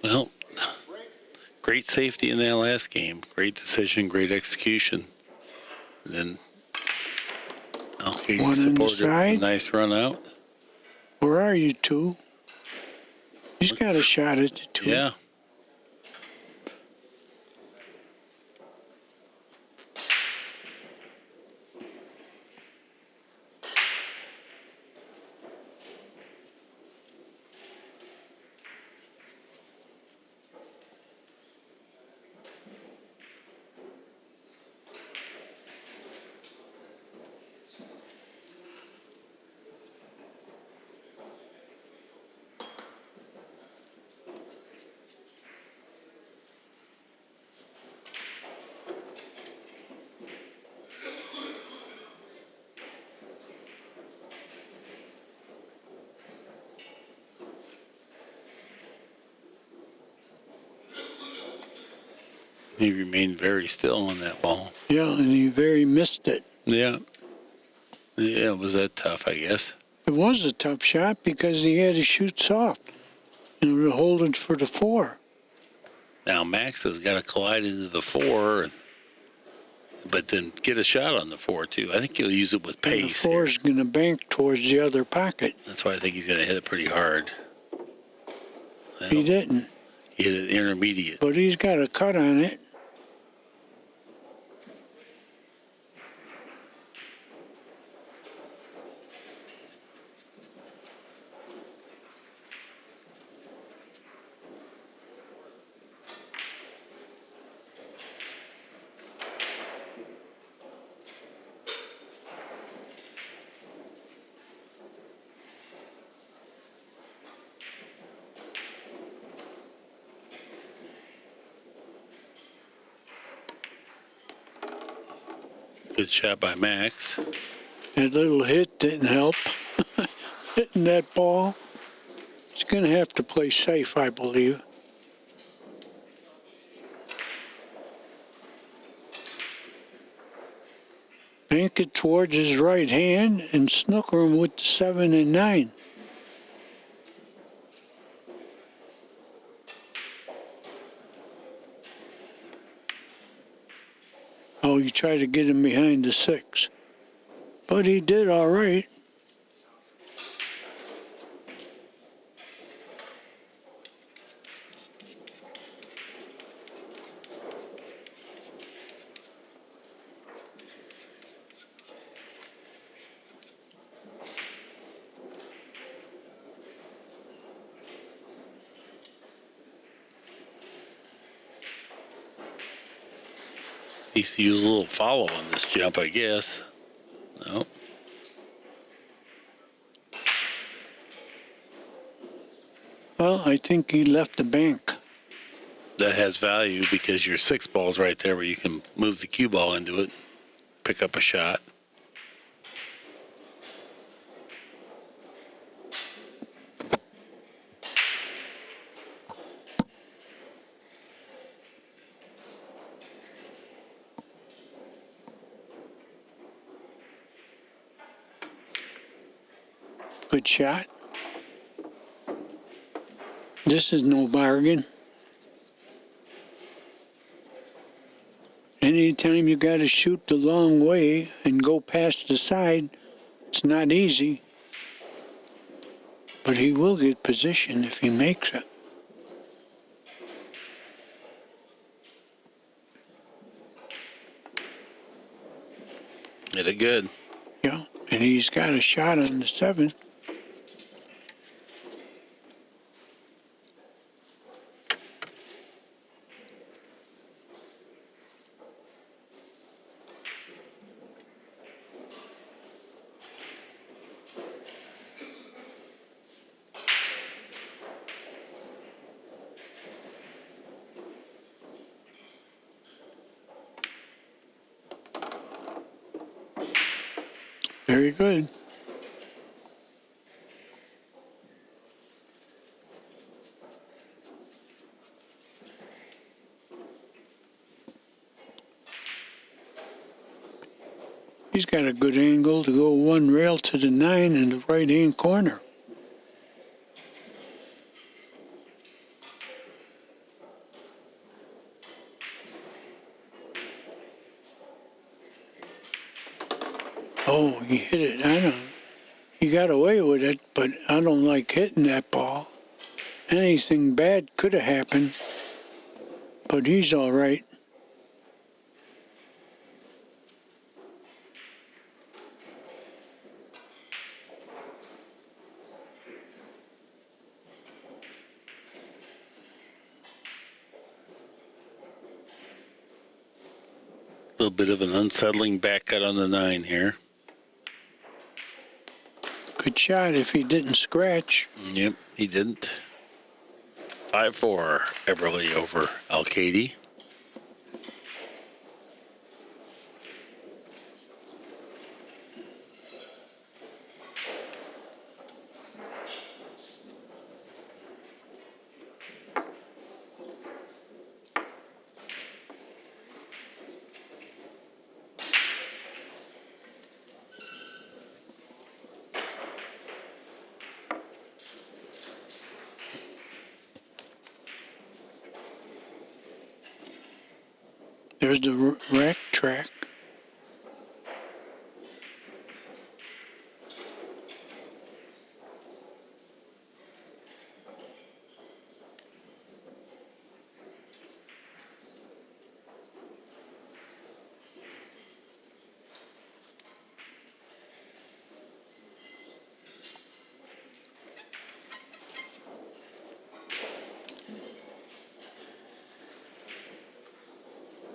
Well, great safety in that last game. Great decision, great execution. And then Alcaide One on the supported with a side. nice run out. Where are you 2? He's got a shot at the 2. Yeah. He remained very still on that ball. Yeah, and he very missed it. Yeah. Yeah, it was that tough, I guess. It was a tough shot because he had to shoot soft and hold it for the 4. Now Max has got to collide into the 4, but then get a shot on the 4 too. I think he'll use it with And the pace. 4 is going to bank towards the other pocket. That's why I think he's going to hit it pretty hard. He didn't, He hit it intermediate. but he's got a cut on it. Good shot by Max. That little hit didn't help. Hitting that ball. He's going to have to play safe, I believe. Bank it towards his right hand and snooker him with the 7 and 9. Oh, you try to get him behind the 6. But he did all right. Needs to use a little follow on this jump, I guess. No. Well, I think he left the bank. That has value because your 6 ball's right there where you can move the cue ball into it, pick up a shot. Good shot. This is no bargain. Anytime you got to shoot the long way and go past the side, it's not easy. But he will get position if he makes it. Hit it good. Yeah, and he's got a shot on the 7. Very good. He's got a good angle to go 1 rail to the 9 in the right-hand corner. Oh, he hit it. He got away with it, but I don't like hitting that ball. Anything bad could have happened, but he's all right. A little bit of an unsettling back cut on the 9 here. Good shot if he didn't scratch. Yep, he didn't. 5-4, Eberle over Alcaide. There's the rack track.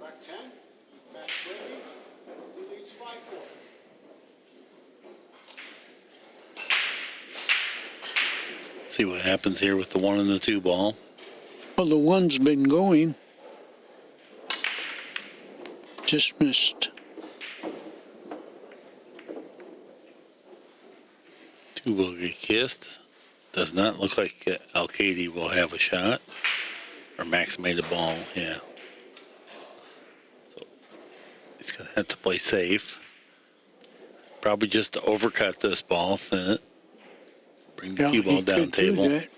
Back 10, match breaking, he leads 5-4. See what happens here with the 1 and the 2 ball. Well, the one's been going. Just missed. 2 will get kissed. Does not look like Alcaide will have a shot. Or Max made a ball, yeah. So he's going to have to play safe. Probably just to overcut this ball, thin it. Bring the cue ball he down could do table. that.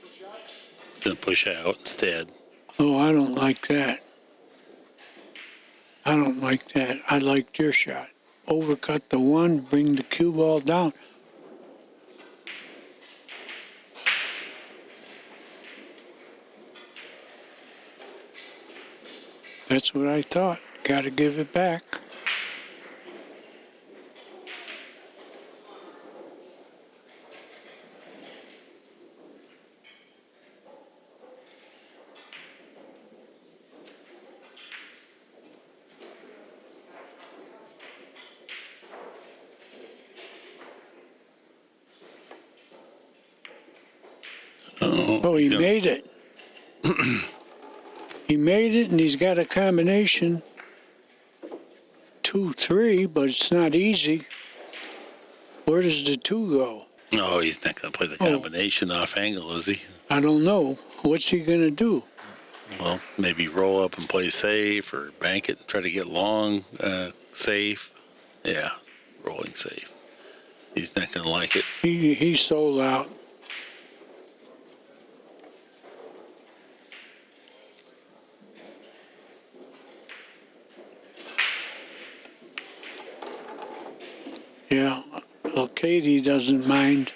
Push out. Going to push out instead. Oh, I don't like that. I don't like that. I liked your shot. Overcut the one, bring the cue ball down. That's what I thought. Got to give it back. Oh, he made it. He made it, and he's got a combination 2-3, but it's not easy. Where does the 2 go? No, he's not going to play the combination off angle, is he? I don't know. What's he going to do? Well, maybe roll up and play safe or bank it and try to get long safe. Yeah, rolling safe. He's not going to like it. He sold out. Yeah, Alcaide doesn't mind.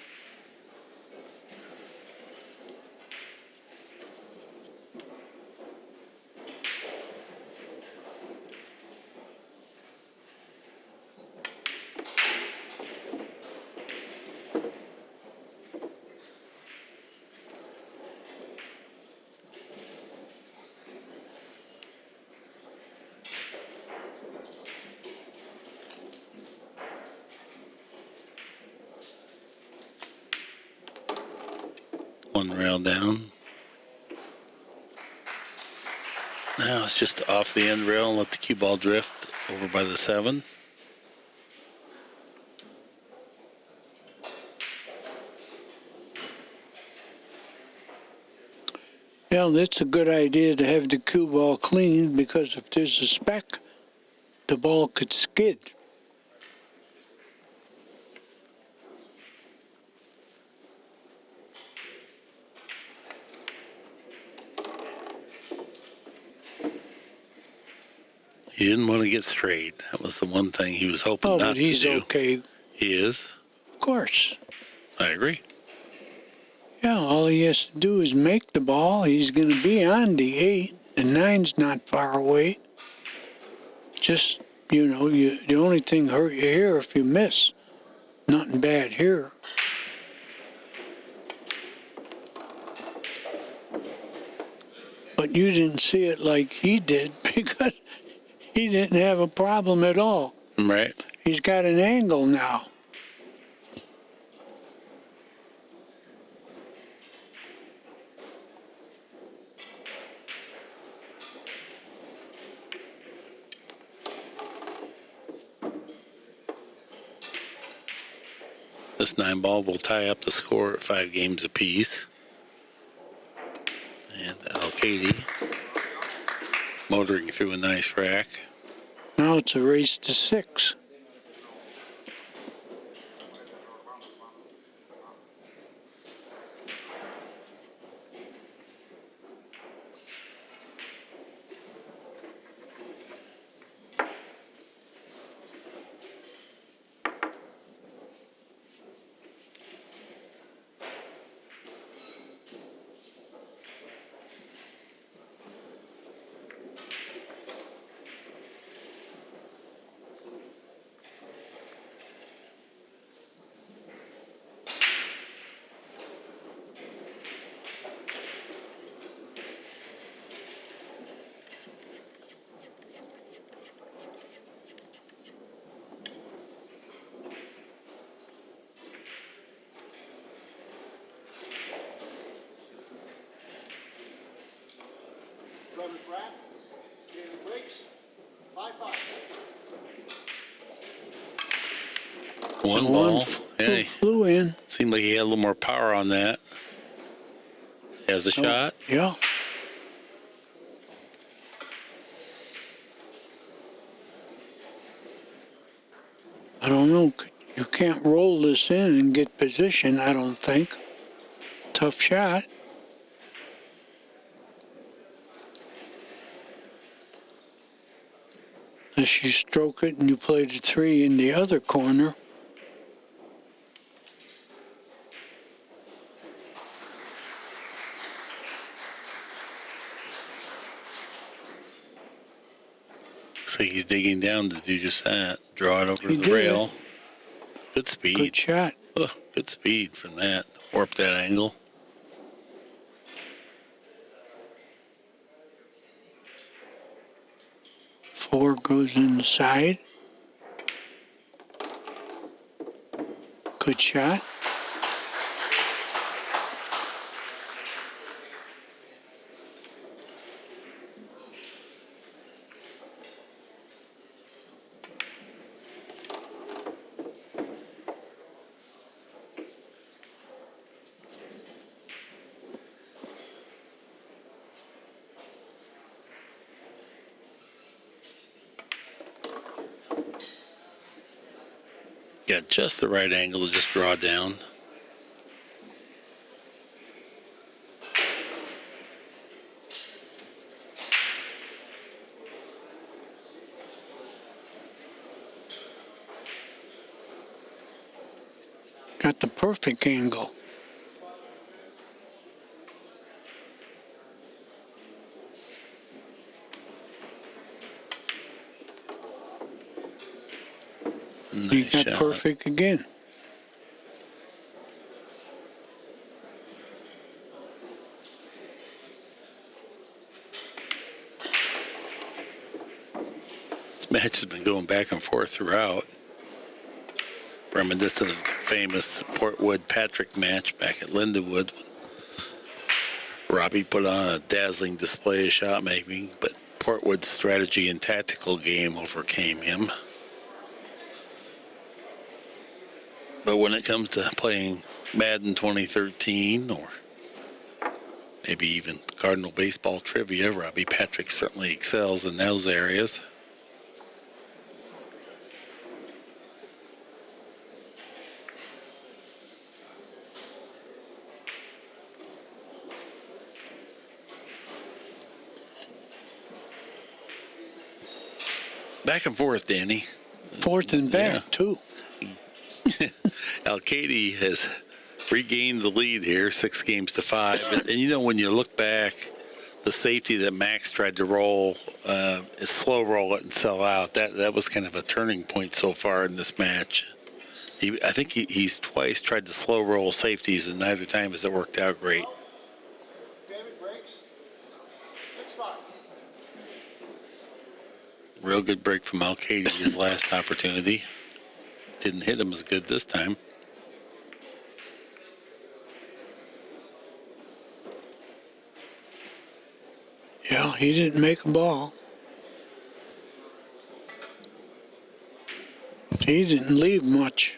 One rail down. Now it's just off the end rail and let the cue ball drift over by the 7. Yeah, that's a good idea to have the cue ball clean, because if there's a speck, the ball could skid. He didn't want to get straight. That was the one thing he was hoping Oh, not but he's to do. okay. He is. Of course. I agree. Yeah, all he has to do is make the ball. He's going to be on the 8. The 9's not far away. Just, the only thing hurt you here if you miss. Nothing bad here. But you didn't see it like he did, because he didn't have a problem at all. Right. He's got an angle now. This 9 ball will tie up the score at 5 games apiece. And Alcaide motoring through a nice rack. Now it's a race to 6. Rack, David breaks, 5-5. One ball. Yeah, Flew in. seemed like he had a little more power on that. Has a shot. Yeah. I don't know. You can't roll this in and get position, I don't think. Tough shot. Unless you stroke it and you play the 3 in the other corner. Looks like he's digging down to do just that. Draw it over He the did. rail. Good speed. Good shot. Oh, good speed from that. Warp that angle. Four goes in the side. Good shot. Got just the right angle to just draw down. Got the perfect angle. He Nice got shot. perfect again. This match has been going back and forth throughout. Reminiscent of the famous Portwood Patrick match back at Lindenwood. Robbie put on a dazzling display of shot making, but Portwood's strategy and tactical game overcame him. But when it comes to playing Madden 2013 or maybe even Cardinal baseball trivia, Robbie Patrick certainly excels in those areas. Back and forth, Danny. Fourth and back, Yeah. too. Alcaide has regained the lead here, 6-5. And you know, when you look back, the safety that Max tried to roll, is slow roll it and sell out. That was kind of a turning point so far in this match. I think he's twice tried to slow roll safeties, and neither time has it worked out great. David breaks, 6-5. Real good break from Alcaide, his last opportunity. Didn't hit him as good this time. Yeah, he didn't make a ball. He didn't leave much.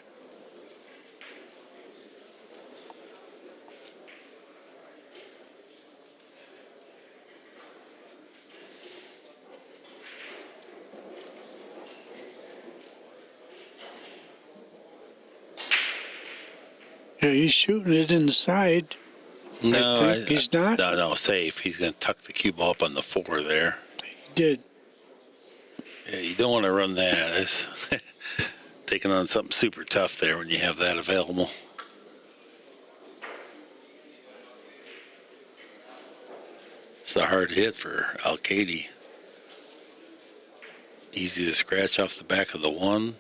Yeah, he's shooting it inside. No, I think he's not. No, safe. He's going to tuck the cue ball up on the 4 there. He did. Yeah, you don't want to run that. It's taking on something super tough there when you have that available. It's a hard hit for Alcaide. Easy to scratch off the back of the 1.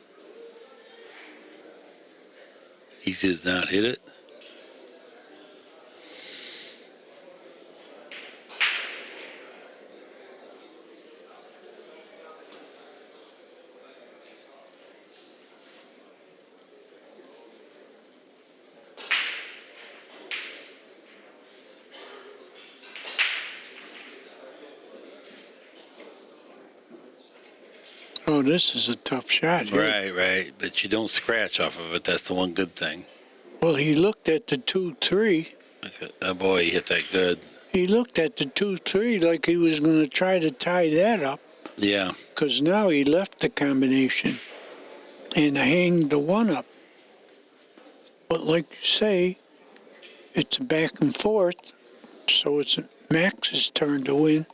Easy to not hit it. Oh, this is a tough shot here. Right. But you don't scratch off of it. That's the one good thing. Well, he looked at the 2-3. Oh, boy, he hit that good. He looked at the 2-3 like he was going to try to tie that up. Yeah. Because now he left the combination and hanged the 1 up. But like you say, it's a back and forth, so it's Max's turn to win.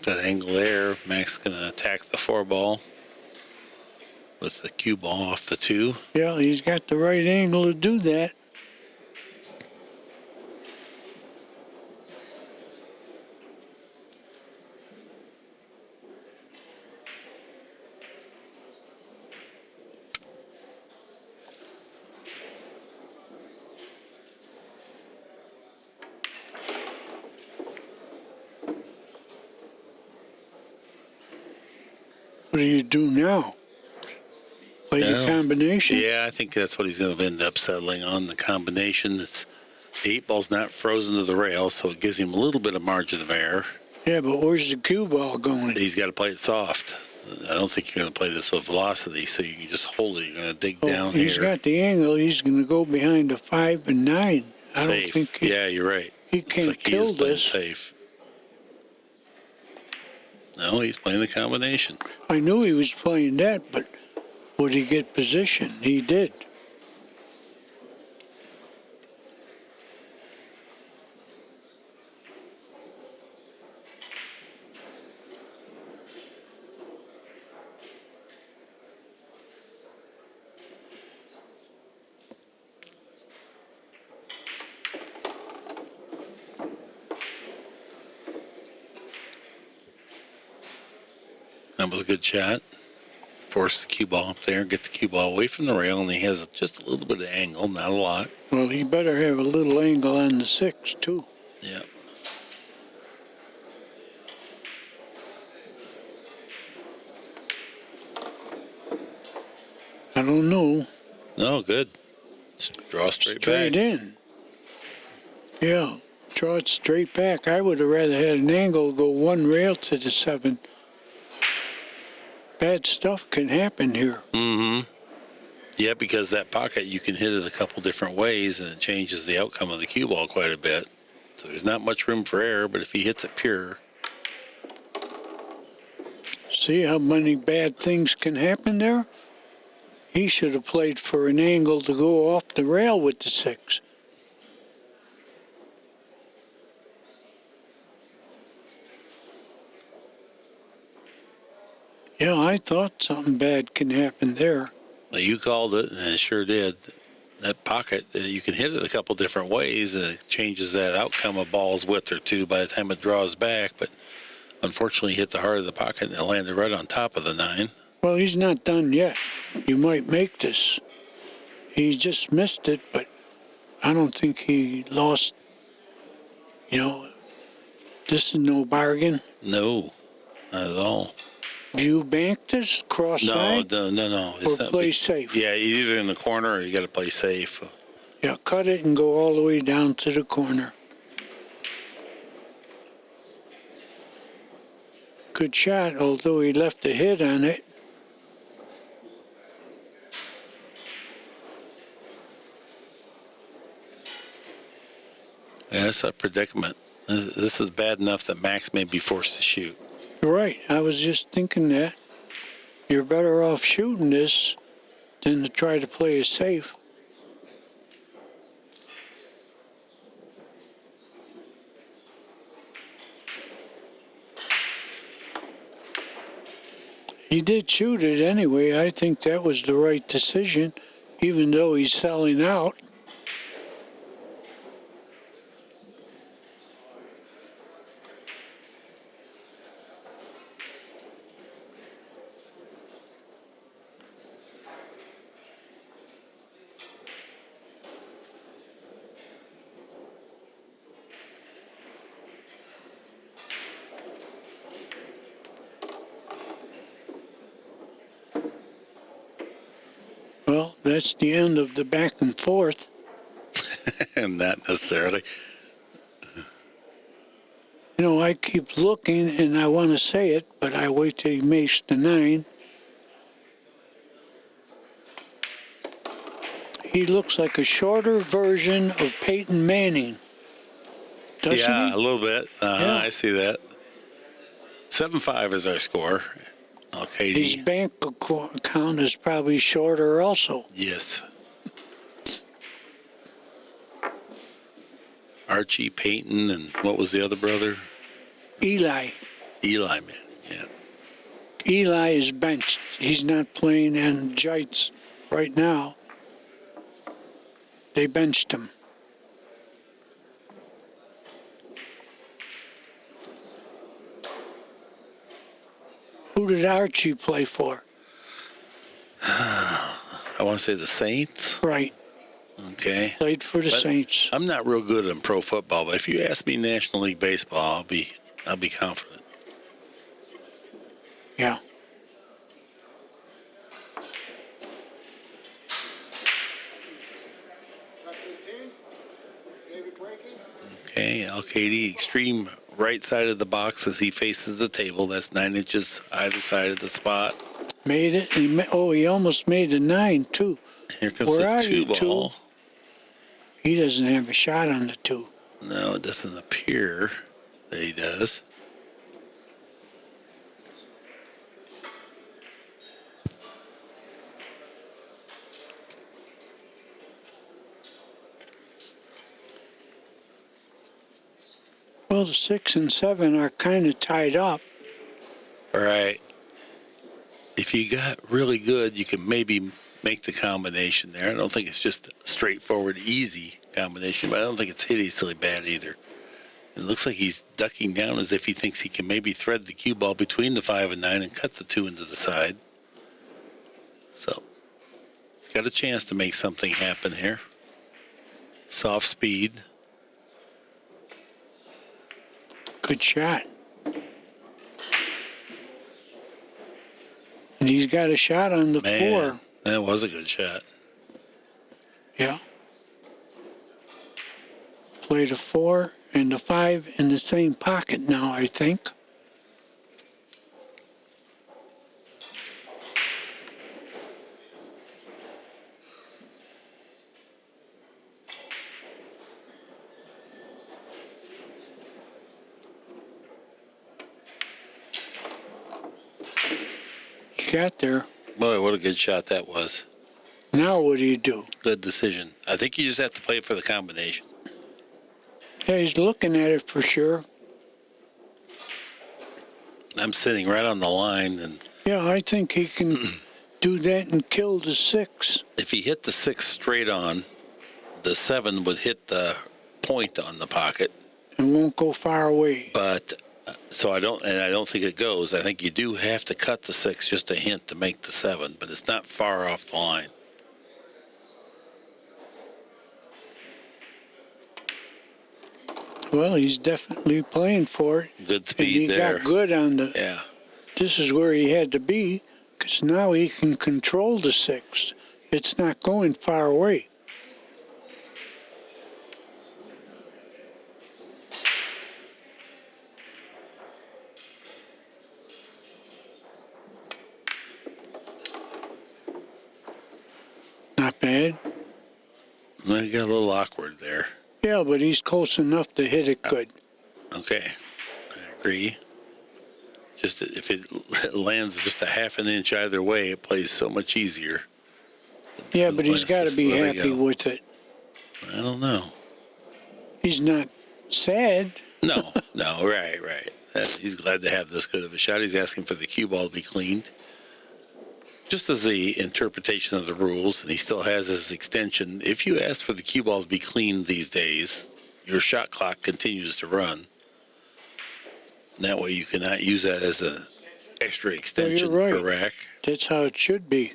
Good angle there. Max going to attack the 4 ball with the cue ball off the 2. Yeah, he's got the right angle to do that. What do you do now? Play the combination? Yeah, I think that's what he's going to end up settling on, the combination. The 8 ball's not frozen to the rail, so it gives him a little bit of margin of error. Yeah, but where's the cue ball going? He's got to play it soft. I don't think you're going to play this with velocity, so you can just hold it. You're going to dig down here. He's got the angle. He's going to go behind the 5 and 9. I don't think Yeah, you're right. he can't kill this. Safe. No, he's playing the combination. I knew he was playing that, but would he get position? He did. That was a good shot. Force the cue ball up there, get the cue ball away from the rail, and he has just a little bit of angle, not a lot. Well, he better have a little angle on the 6, too. Yeah. I don't know. No, good. Just draw straight back. In. Yeah, draw it straight back. I would have rather had an angle go 1 rail to the 7. Bad stuff can happen here. Mm-hmm. Yeah, because that pocket, you can hit it a couple different ways, and it changes the outcome of the cue ball quite a bit. So there's not much room for error, but if he hits it pure. See how many bad things can happen there? He should have played for an angle to go off the rail with the 6. Yeah, I thought something bad can happen there. Well, you called it, and it sure did. That pocket, you can hit it a couple different ways, and it changes that outcome of ball's width or 2 by the time it draws back. But unfortunately, he hit the heart of the pocket, and it landed right on top of the 9. Well, he's not done yet. You might make this. He just missed it, but I don't think he lost. You know, this is no bargain. No. Not at all. Do you bank this No, cross-side? no. It's Or not play big. safe? Yeah, either in the corner or you got to play safe. Yeah, cut it and go all the way down to the corner. Good shot, although he left a hit on it. Yeah, that's a predicament. This is bad enough that Max may be forced to shoot. You're right, I was just thinking that. You're better off shooting this than to try to play it safe. He did shoot it anyway. I think that was the right decision, even though he's selling out. Well, that's the end of the back and forth. And not necessarily. You know, I keep looking and I want to say it, but I wait till he makes the 9. He looks like a shorter version of Peyton Manning. Doesn't Yeah, he? a little bit. Yeah. I see that. 7-5 is our score. His Alcaide. bank account is probably shorter also. Yes. Archie, Peyton, and what was the other brother? Eli. Eli, man. Yeah. Eli is benched. He's not playing in Giants right now. They benched him. Who did Archie play for? I want to say the Saints. Right, Okay. played for the But Saints. I'm not real good in pro football, but if you ask me National League baseball, I'll be confident. Yeah. Okay, Alcaide, extreme right side of the box as he faces the table. That's 9 inches either side of the spot. Made it. He almost made a 9, too. Here comes Where the are 2 you, ball. two? He doesn't have a shot on the 2. No, it doesn't appear that he does. Well, the 6 and 7 are kind of tied up. All right. If you got really good, you can maybe make the combination there. I don't think it's just a straightforward, easy combination, but I don't think it's hideously bad either. It looks like he's ducking down as if he thinks he can maybe thread the cue ball between the 5 and 9 and cut the 2 into the side. So, he's got a chance to make something happen here. Soft speed. Good shot. And he's got a shot on the Man, 4. that was a good shot. Yeah. Play the 4 and the 5 in the same pocket now, I think. He got there. Boy, what a good shot that was. Now what do you do? Good decision. I think you just have to play for the combination. Yeah, he's looking at it for sure. I'm sitting right on the line, and Yeah, I think he can do that and kill the 6. if he hit the 6 straight on, the 7 would hit the point on the pocket. And won't go far away. But so I don't think it goes. I think you do have to cut the 6 just a hint to make the 7, but it's not far off the line. Well, he's definitely playing for it. Good And speed he there. got good on the Yeah. This is where he had to be, because now he can control the 6. It's not going far away. Not bad. I got a little awkward there. Yeah, but he's close enough to hit it good. Okay, I agree. Just if it lands just a half an inch either way, it plays so much easier. Yeah, but he's got to be Let it happy go. with it. I don't know. He's not sad. No, right. He's glad to have this good of a shot. He's asking for the cue ball to be cleaned. Just as the interpretation of the rules, and he still has his extension, if you ask for the cue ball to be cleaned these days, your shot clock continues to run. And that way you cannot use that as an extra extension you're right. per rack. That's how it should be.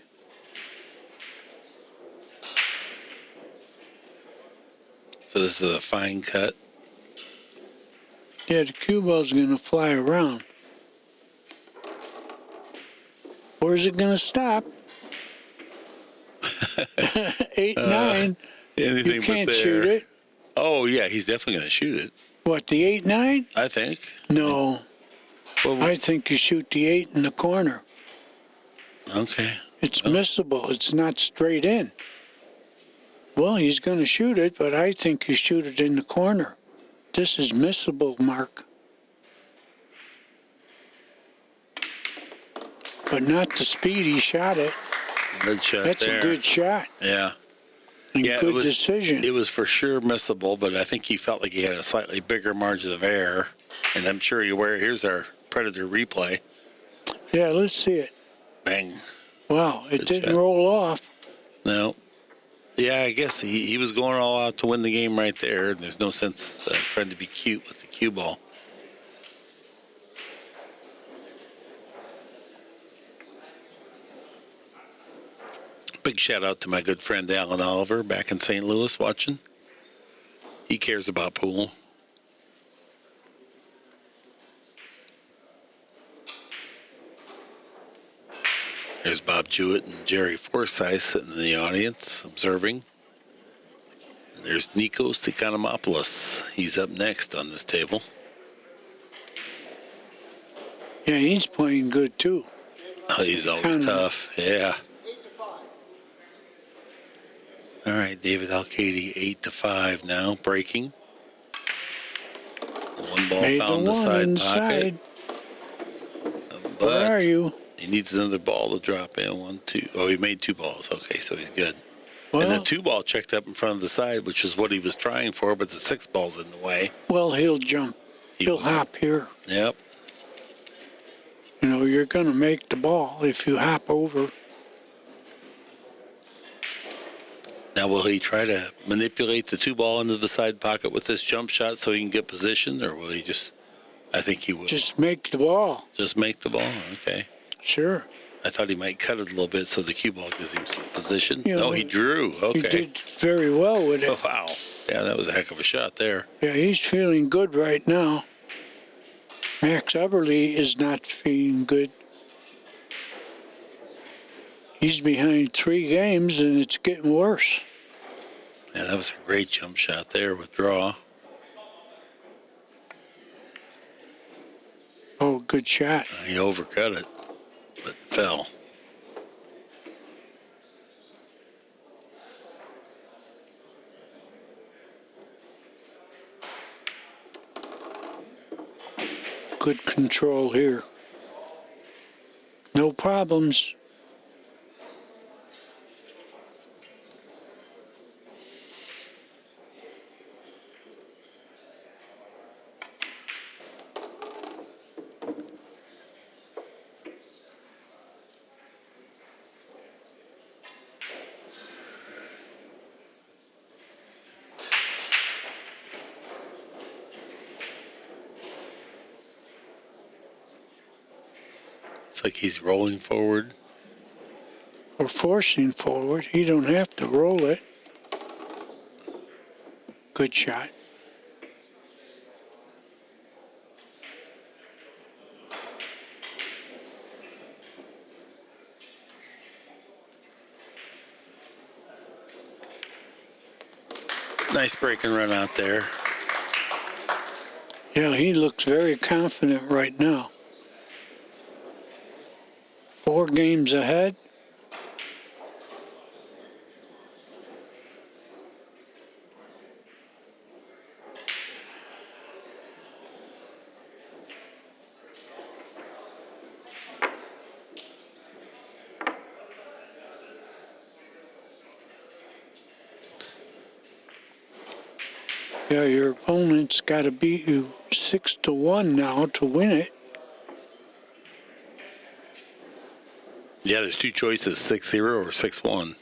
So this is a fine cut. Yeah, the cue ball's going to fly around. Where's it going to stop? 8, 9. Anything You but can't there. shoot it. Oh, yeah, he's definitely going to shoot it, What, the 8, 9? I think. No. Well, I think you shoot the 8 in the corner. okay. It's missable. It's not straight in. Well, he's going to shoot it, but I think you shoot it in the corner. This is missable, Mark. But not the speed he shot it. Good shot That's there. a good shot Yeah. and Yeah, good decision. It was for sure missable, but I think he felt like he had a slightly bigger margin of error. And I'm sure you're aware, here's our Predator replay. Yeah, let's see it. Bang. Wow, it Good didn't shot. roll off. No. Yeah, I guess he was going all out to win the game right there. And there's no sense trying to be cute with the cue ball. Big shout out to my good friend Alan Oliver back in St. Louis watching. He cares about pool. There's Bob Jewett and Jerry Forsyth sitting in the audience observing. And there's Nikos Tikonomopoulos. He's up next on this table. Yeah, he's playing good too. Oh, he's always Kinda. tough. Yeah. All right, David Alcaide, 8-5 now, breaking. One ball Made the found the one side inside. pocket. Where are But you? he needs another ball to drop in. 1, 2. Oh, he made 2 balls. Okay, so he's good. And Well, the 2 ball checked up in front of the side, which is what he was trying for, but the 6 ball's in the way. well, he'll jump. He'll hop here. Yep. You know, you're going to make the ball if you hop over. Now, will he try to manipulate the 2 ball into the side pocket with this jump shot so he can get position, or will he just? I think he will. Just make the ball. Just make the ball. Okay. Sure. I thought he might cut it a little bit so the cue ball gives him some position. Yeah, No, he drew. Okay. He did very well with it. Oh, wow. Yeah, that was a heck of a shot there. Yeah, he's feeling good right now. Max Eberle is not feeling good. He's behind 3 games, and it's getting worse. Yeah, that was a great jump shot there with draw. Oh, good shot. He overcut it, but fell. Good control here. No problems. It's like he's rolling forward. Or forcing forward. He don't have to roll it. Good shot. Nice break and run out there. Yeah, he looks very confident right now. 4 games ahead. Yeah, your opponent's got to beat you 6-1 now to win it. Yeah, there's 2 choices, 6-0 or 6-1.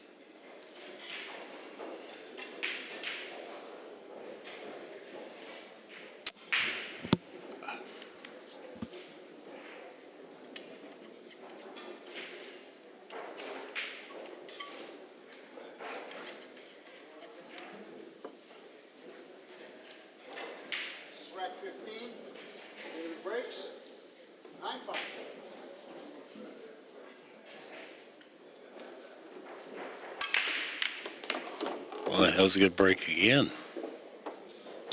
Rack 15, breaks, 9-5. Well, that was a good break again.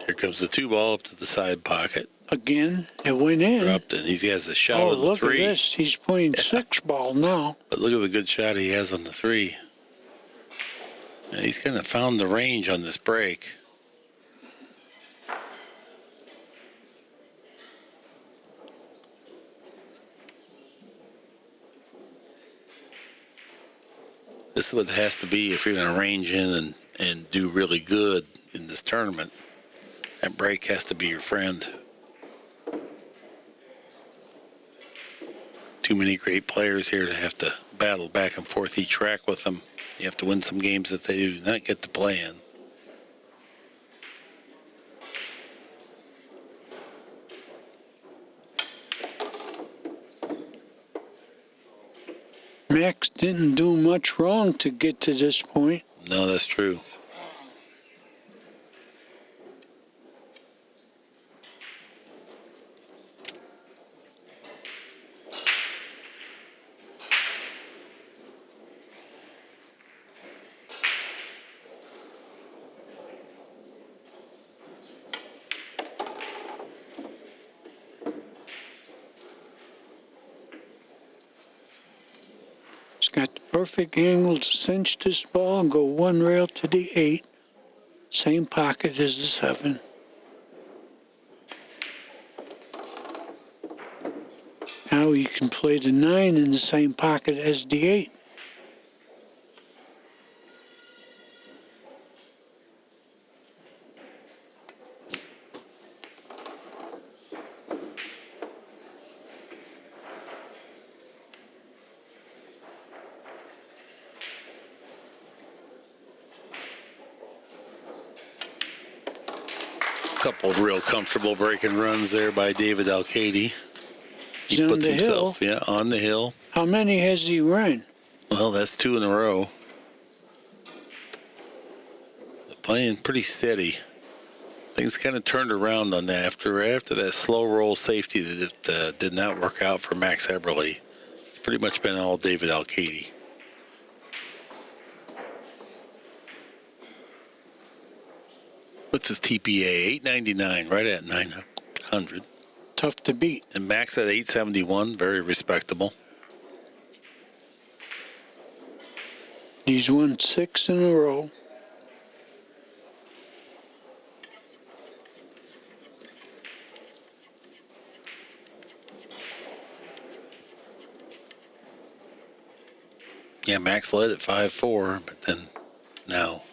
Here comes the 2 ball up to the side pocket. Again, it went in. Dropped in. He has a shot Oh, on the look 3. at this. He's playing 6 ball now. But look at the good shot he has on the 3. And he's kind of found the range on this break. This is what it has to be if you're going to range in and do really good in this tournament. That break has to be your friend. Too many great players here to have to battle back and forth each rack with them. You have to win some games that they do not get to play in. Max didn't do much wrong to get to this point. No, that's true. He's got the perfect angle to cinch this ball and go 1 rail to the 8. Same pocket as the 7. Now you can play the 9 in the same pocket as the 8. Couple of real comfortable breaking runs there by David Alcaide. He's on Puts the himself, hill. yeah, on the hill. How many has he run? Well, that's 2 in a row. They're playing pretty steady. Things kind of turned around on that after that slow roll safety that did not work out for Max Eberle. It's pretty much been all David Alcaide. What's his TPA? 899, right at 900. Tough to beat. And Max at 871, very respectable. He's won 6 in a row. Yeah, Max led at 5-4, but then now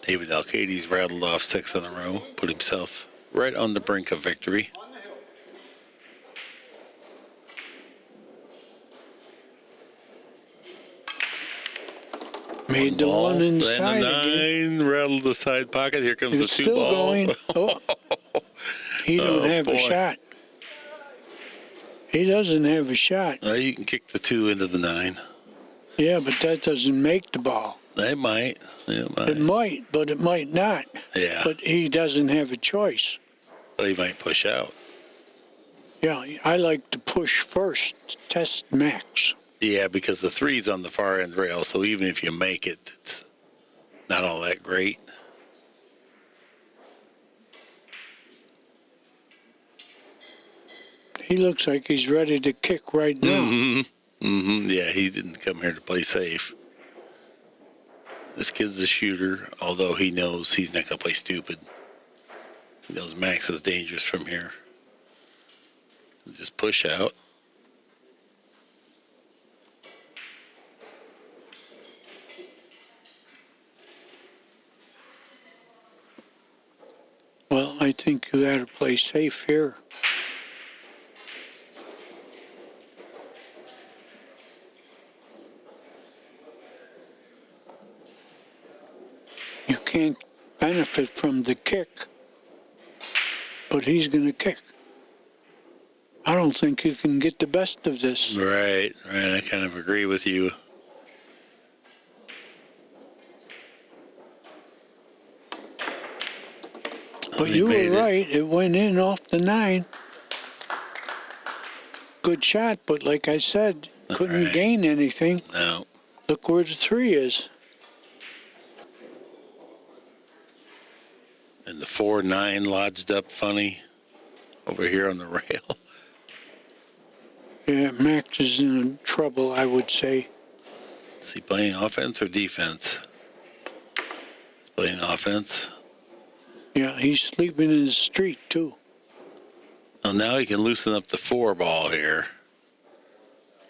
David Alcaide's rattled off 6 in a row, put himself right on the brink of victory. On the hill. Made the Ball, 1 and inside the again. 9, rattled the side pocket. Here comes It's the 2 still ball. going. Oh, he don't have boy. a shot. He doesn't have a shot. Well, you can kick the 2 into the 9. Yeah, but that doesn't make the ball. It might. It might, but it might not. Yeah. But he doesn't have a choice. Well, he might push out. Yeah, I like to push first, test Max. Yeah, because the 3's on the far end rail, so even if you make it, it's not all that great. He looks like he's ready to kick right now. Yeah, he didn't come here to play safe. This kid's a shooter, although he knows he's not going to play stupid. He knows Max is dangerous from here. Just push out. Well, I think you got to play safe here. You can't benefit from the kick, but he's going to kick. I don't think you can get the best of this. Right. I kind of agree with you. But you were right. It went in off the 9. Good shot, but like I said, couldn't gain anything. No. Look where the 3 is. And the 4-9 lodged up funny over here on the rail. Yeah, Max is in trouble, I would say. Is he playing offense or defense? He's playing offense. Yeah, he's sleeping in the street, too. Well, now he can loosen up the 4 ball here.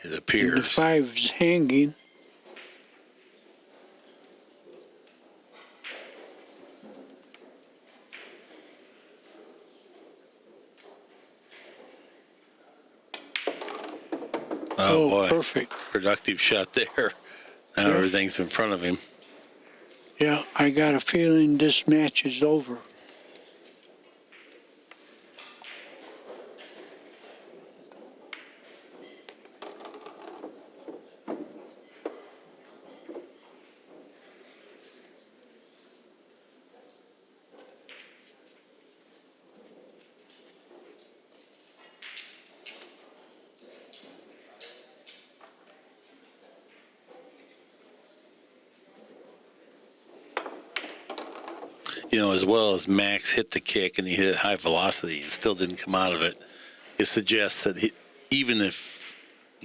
It appears. And the 5's hanging. Oh, boy. Perfect. Productive shot there. Now everything's in front of him. Yeah, I got a feeling this match is over. You know, as well as Max hit the kick and he hit it high velocity and still didn't come out of it, it suggests that even if,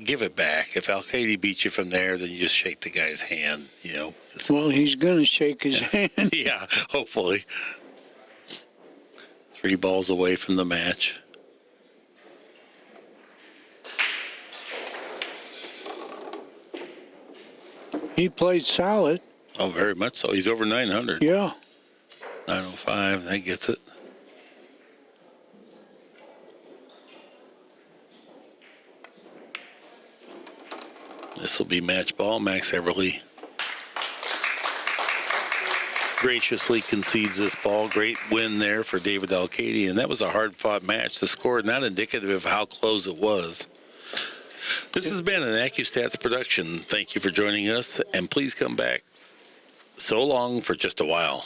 give it back, if Alcaide beats you from there, then you just shake the guy's hand, you know. Well, he's going to shake his hand. Yeah, hopefully. 3 balls away from the match. He played solid. Oh, very much so. He's over 900. Yeah. 905, that gets it. This will be match ball. Max Eberle graciously concedes this ball. Great win there for David Alcaide, and that was a hard-fought match. The score not indicative of how close it was. This has been an ACCUSTATS production. Thank you for joining us, and please come back so long for just a while.